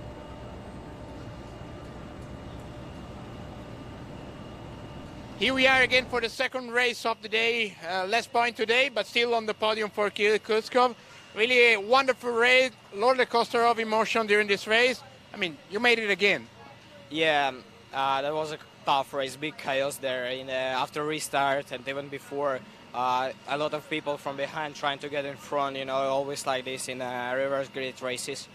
Here we are again for the second race of the day. Less point today, but still on the podium for Kirill Kutskov. Really a wonderful race, roller coaster of emotion during this race. I mean, you made it again. Yeah, that was a tough race, big chaos there after restart, and even before. A lot of people from behind trying to get in front, you know, always like this in reverse grid races.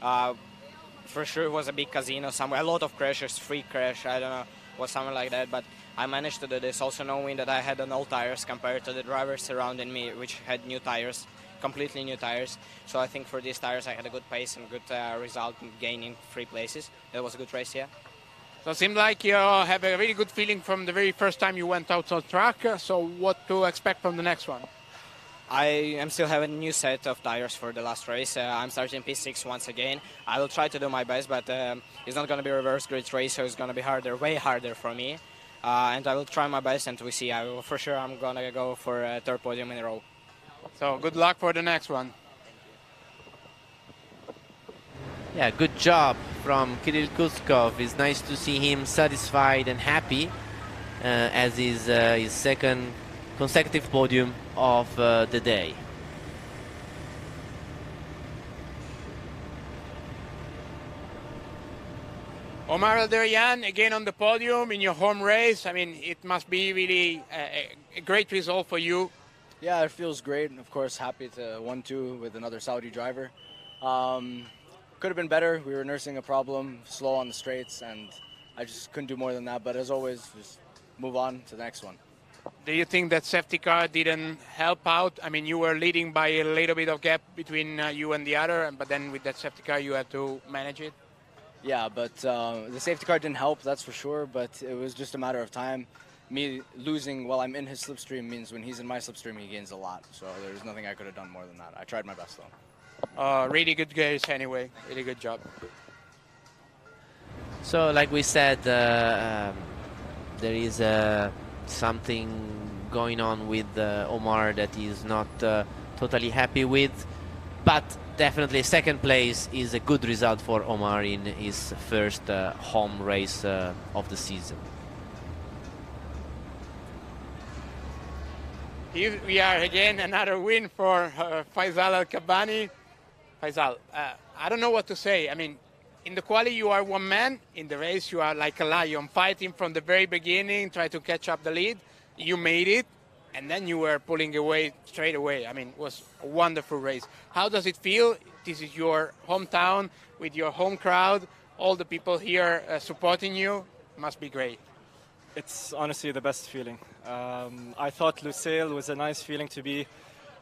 For sure it was a big casino somewhere, a lot of crashes, free crash, I don't know, was something like that, but I managed to do this, also knowing that I had old tires compared to the drivers surrounding me, which had new tires, completely new tires. So I think for these tires I had a good pace and good result in gaining 3 places. That was a good race, yeah. So it seems like you have a really good feeling from the very first time you went out on track. So what to expect from the next one? I am still having a new set of tires for the last race. I'm starting P6 once again. I will try to do my best, but it's not going to be a reverse grid race, so it's going to be harder, way harder for me. And I will try my best, and we see. For sure, I'm going to go for a third podium in a row. So good luck for the next one. Yeah, good job from Kirill Kuskov. It's nice to see him satisfied and happy as his second consecutive podium of the day. Omar Alderian, again on the podium in your home race. I mean, it must be really a great result for you. Yeah, it feels great. Of course, happy to 1-2 with another Saudi driver. Could have been better. We were nursing a problem, slow on the straights, and I just couldn't do more than that. But as always, just move on to the next one. Do you think that safety car didn't help out? I mean, you were leading by a little bit of gap between you and the other, but then with that safety car, you had to manage it. Yeah, but the safety car didn't help, that's for sure. But it was just a matter of time. Me losing while I'm in his slipstream means when he's in my slipstream, he gains a lot. So there's nothing I could have done more than that. I tried my best, though. Really good race anyway. Really good job. So, like we said, there is something going on with Omar that he's not totally happy with, but definitely second place is a good result for Omar in his first home race of the season. Here we are again, another win for Faisal Al-Kabani. Faisal, I don't know what to say. I mean, in the quali you are one man, in the race you are like a lion, fighting from the very beginning, try to catch up the lead. You made it, and then you were pulling away straight away. I mean, it was a wonderful race. How does it feel? This is your hometown with your home crowd, all the people here supporting you. Must be great. It's honestly the best feeling. I thought Lusail was a nice feeling to be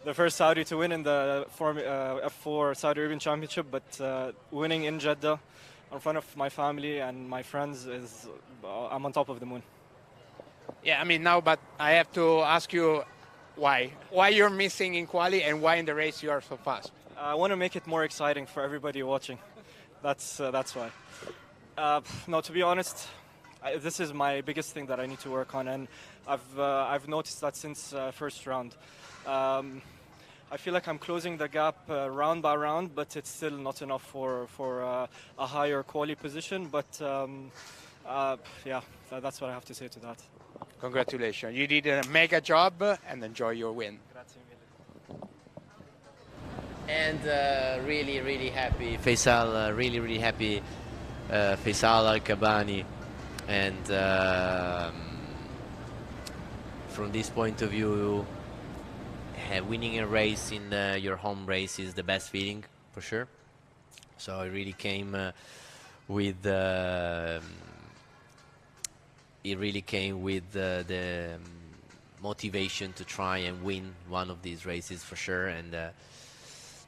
the first Saudi to win in the F4 Saudi Arabian Championship, but winning in Jeddah in front of my family and my friends is, I'm on top of the moon. Yeah, I mean now, but I have to ask you why. Why you're missing in quali and why in the race you are so fast? I want to make it more exciting for everybody watching. That's why. No, to be honest, this is my biggest thing that I need to work on, and I've noticed that since first round. I feel like I'm closing the gap round by round, but it's still not enough for a higher quali position. But yeah, that's what I have to say to that. Congratulations. You did a mega job and enjoy your win. And really, really happy, Faisal, really happy, Faisal Al-Kabani. And from this point of view, winning a race in your home race is the best feeling, for sure. So it really came with the motivation to try and win one of these races, for sure. And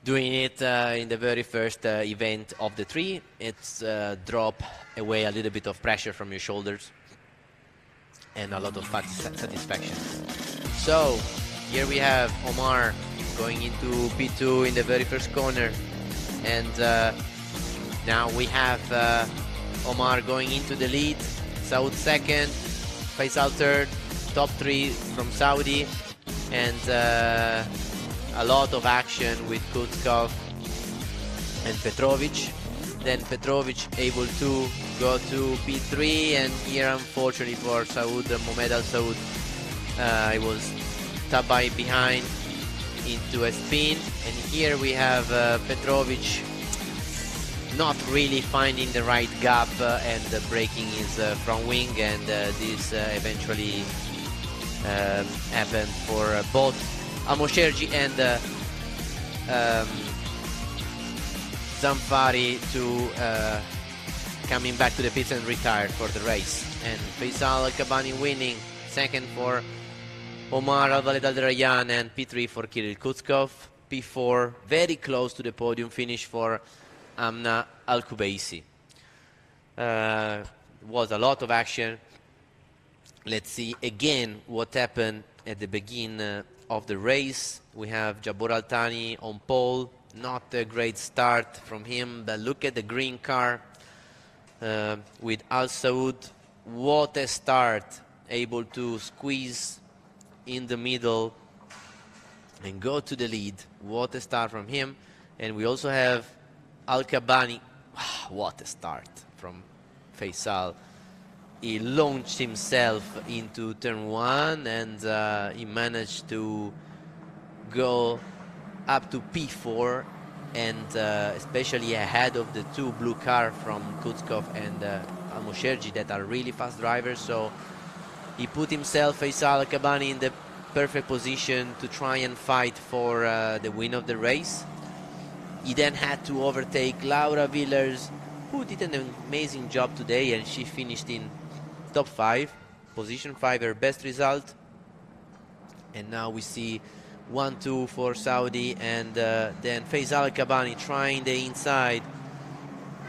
doing it in the very first event of the three, it's drop away a little bit of pressure from your shoulders and a lot of satisfaction. So here we have Omar going into P2 in the very first corner, and now we have Omar going into the lead, Saud second, Faisal third, top three from Saudi, and a lot of action with Kutskov and Petrovic. Then Petrovic able to go to P3, and here unfortunately for Saud, Mohamed Al Saud, he was tapped by behind into a spin, and here we have Petrovic not really finding the right gap and breaking his front wing, and this eventually happened for both Amosherji and Zamfari to coming back to the pits and retired for the race. And Faisal Al-Kabani winning, second for Omar Al-Walid Al-Rayyan, and P3 for Kirill Kutskov. P4 very close to the podium finish for Amna Al-Kubaisi. was a lot of action. Let's see again what happened at the beginning of the race. We have Jabor Altani on pole. Not a great start from him, but look at the green car with Al Saud. What a start, able to squeeze in the middle and go to the lead. What a start from him. And we also have Al Kabani. What a start from Faisal. He launched himself into turn 1 and he managed to go up to P4 and especially ahead of the two blue cars from Kutskov and Al-Musherji that are really fast drivers. So he put himself, Faisal Al-Kabani, in the perfect position to try and fight for the win of the race. He then had to overtake Laura Villers, who did an amazing job today, and she finished in top 5, position 5, her best result. And now we see 1-2 for Saudi, and then Faisal Al-Kabani trying the inside,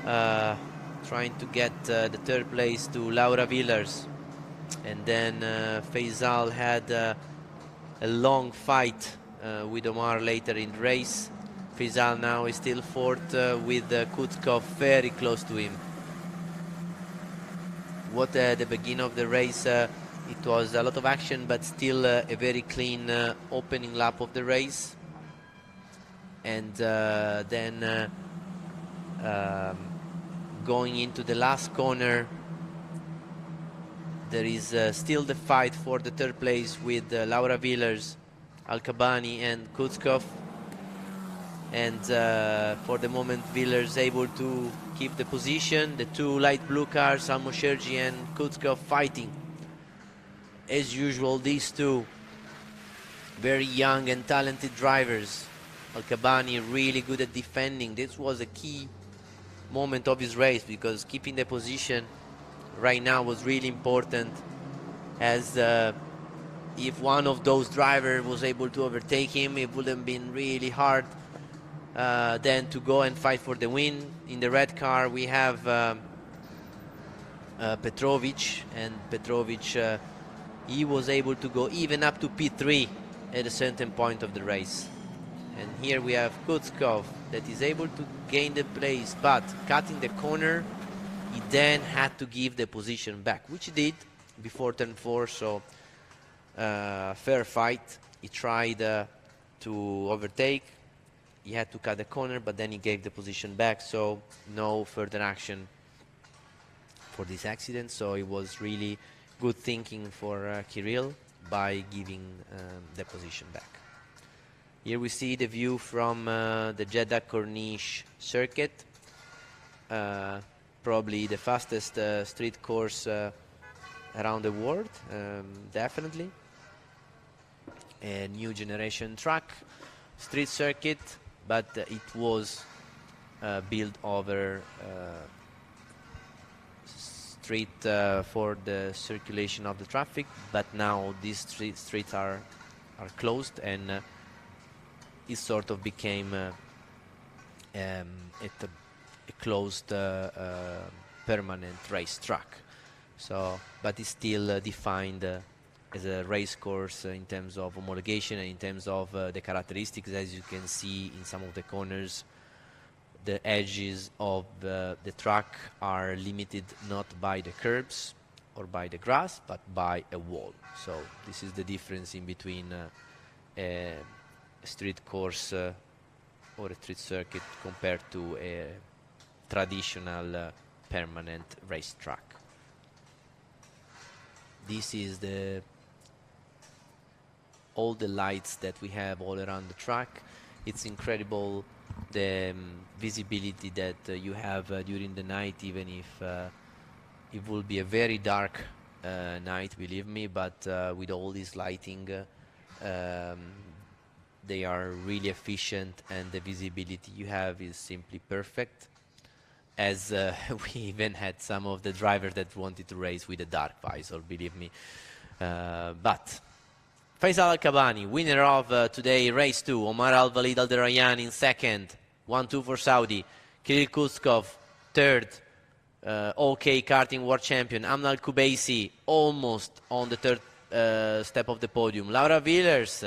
trying to get the third place to Laura Villers. And then Faisal had a long fight with Omar later in the race. Faisal now is still fourth with Kutskov very close to him. What the beginning of the race, it was a lot of action, but still a very clean opening lap of the race. And then going into the last corner, there is still the fight for the third place with Laura Villers, Al-Kabani and Kutskov. And for the moment, Villers able to keep the position. The two light blue cars, Al-Musherji and Kutskov, fighting. As usual, these two very young and talented drivers. Al-Kabani really good at defending. This was a key moment of his race, because keeping the position right now was really important, as if one of those drivers was able to overtake him, it would have been really hard then to go and fight for the win. In the red car we have Petrovic, and Petrovic he was able to go even up to P3 at a certain point of the race. And here we have Kutskov that is able to gain the place, but cutting the corner, he then had to give the position back, which he did before turn 4. So fair fight. He tried to overtake. He had to cut the corner, but then he gave the position back. So no further action for this accident. So it was really good thinking for Kirill by giving the position back. Here we see the view from the Jeddah Corniche circuit. Probably the fastest street course around the world, definitely. A new generation track, street circuit, but it was built over street for the circulation of the traffic, but now these streets are closed, and it sort of became a closed permanent racetrack. So, but it's still defined as a race course in terms of homologation and in terms of the characteristics. As you can see in some of the corners, the edges of the track are limited not by the curbs or by the grass, but by a wall. So this is the difference in between a street course or a street circuit compared to a traditional permanent racetrack. This is all the lights that we have all around the track. It's incredible the visibility that you have during the night, even if it will be a very dark night, believe me, but with all this lighting, they are really efficient, and the visibility you have is simply perfect, as we even had some of the drivers that wanted to race with a dark visor, believe me. But Faisal Al-Kabani, winner of today race 2. Omar Al-Walid Al-Derayan in second. 1-2 for Saudi. Kirill Kutskov third. OK karting world champion. Amna Al-Kubaisi, almost on the third step of the podium. Laura Villers,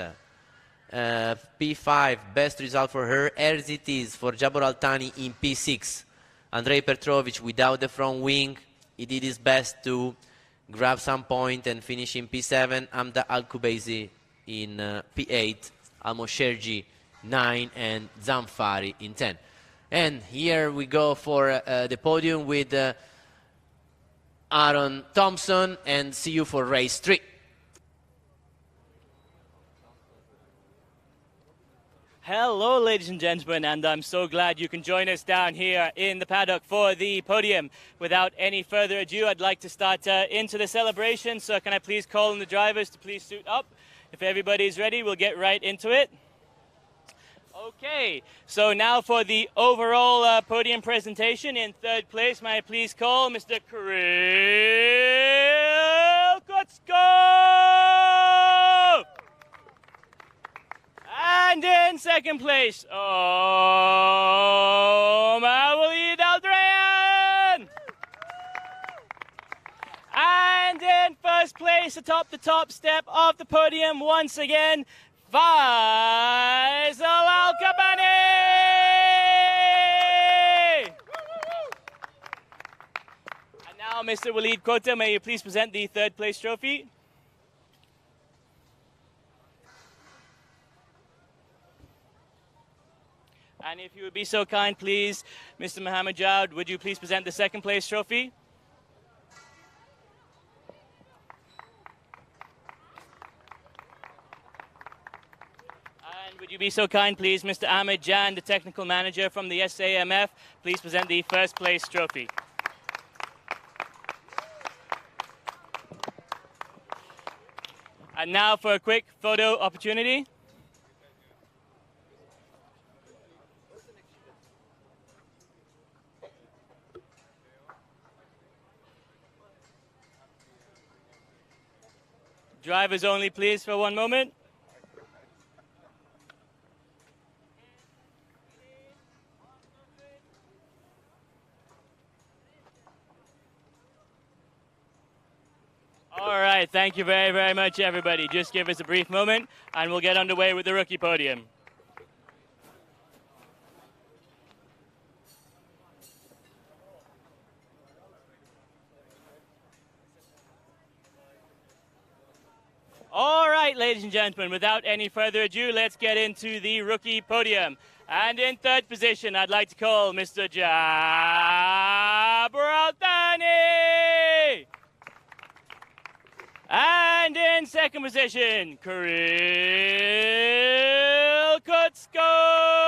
P5, best result for her. As it is for Jabor Altani in P6. Andrei Petrovic, without the front wing, he did his best to grab some point and finish in P7. Amda Al-Kubaisi in P8. Al-Mosherji 9 and Zamfari in 10. And here we go for the podium with Aaron Thompson, and see you for race 3. Hello, ladies and gentlemen, and I'm so glad you can join us down here in the paddock for the podium. Without any further ado, I'd like to start into the celebration, so can I please call on the drivers to please suit up? If everybody's ready, we'll get right into it. Okay, so now for the overall podium presentation. In third place, may I please call Mr. Kirill Kutskov! And in second place, Mawlid Aldrian! And in first place, atop the top step of the podium, once again, Faisal Al-Kabani! And now, Mr. Walid Kota, may you please present the third place trophy? And if you would be so kind, please, Mr. Mohammed Jowd, would you please present the second place trophy? And would you be so kind, please, Mr. Ahmed Jan, the technical manager from the SAMF, please present the first place trophy. And now for a quick photo opportunity. Drivers only, please, for one moment. All right, thank you very, very much, everybody. Just give us a brief moment, and we'll get underway with the rookie podium. All right, ladies and gentlemen, without any further ado, let's get into the rookie podium. And in third position, I'd like to call Mr. Jabor Altani. And in second position, Kirill Kutskov.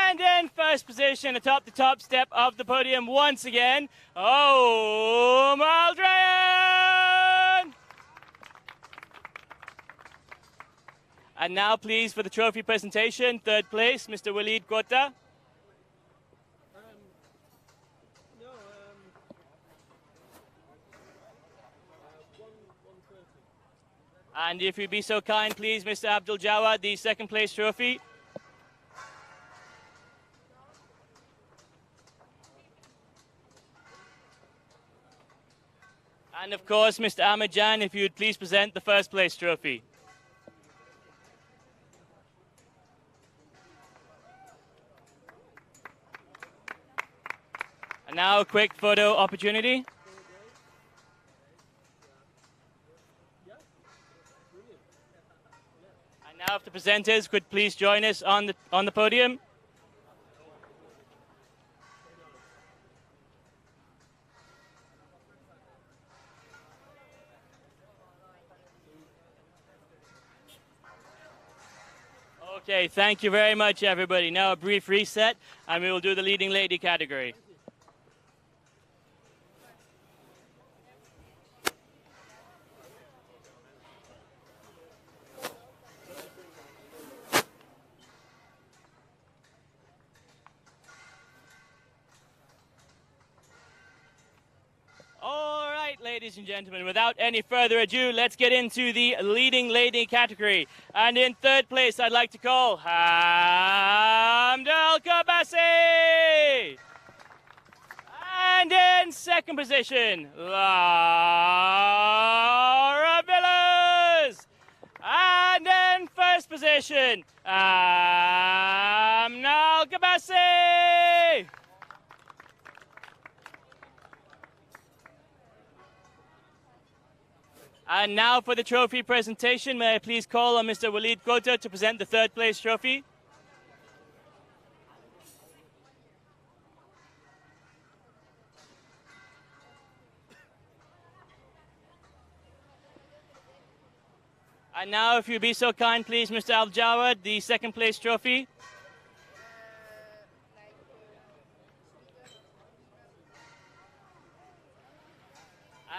And in first position, atop the top step of the podium, once again, Aldrian. And now, please, for the trophy presentation, third place, Mr. Walid Kota. And if you'd be so kind, please, Mr. Abdul Jawad, the second place trophy. And of course, Mr. Ahmed Jan, if you would please present the first place trophy. And now a quick photo opportunity. And now if the presenters could please join us on the podium. Okay, thank you very much, everybody. Now a brief reset, and we will do the leading lady category. Ladies and gentlemen, without any further ado, let's get into the leading lady category. And in third place, I'd like to call Hamd Al-Kabasi. And in second position, Laura Villas. And in first position, Amnal Gabassi. And now for the trophy presentation, may I please call on Mr. Walid Kota to present the third place trophy. And now, if you'd be so kind, please, Mr. Al-Jawad, the second place trophy.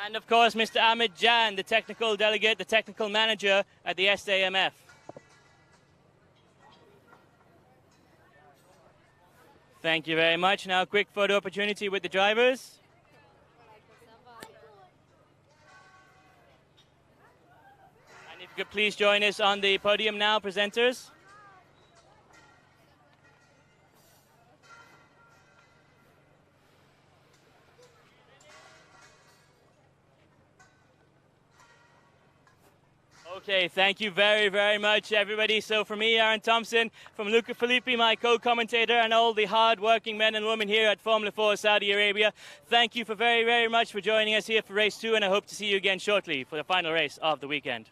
And of course, Mr. Ahmed Jan, the technical delegate, the technical manager at the SAMF. Thank you very much. Now, a quick photo opportunity with the drivers. And if you could please join us on the podium now, presenters. Okay, thank you very, very much, everybody. So from me, Aaron Thompson, from Luca Filippi, my co-commentator, and all the hard-working men and women here at Formula 4 Saudi Arabia, thank you for very, very much for joining us here for race 2, and I hope to see you again shortly for the final race of the weekend.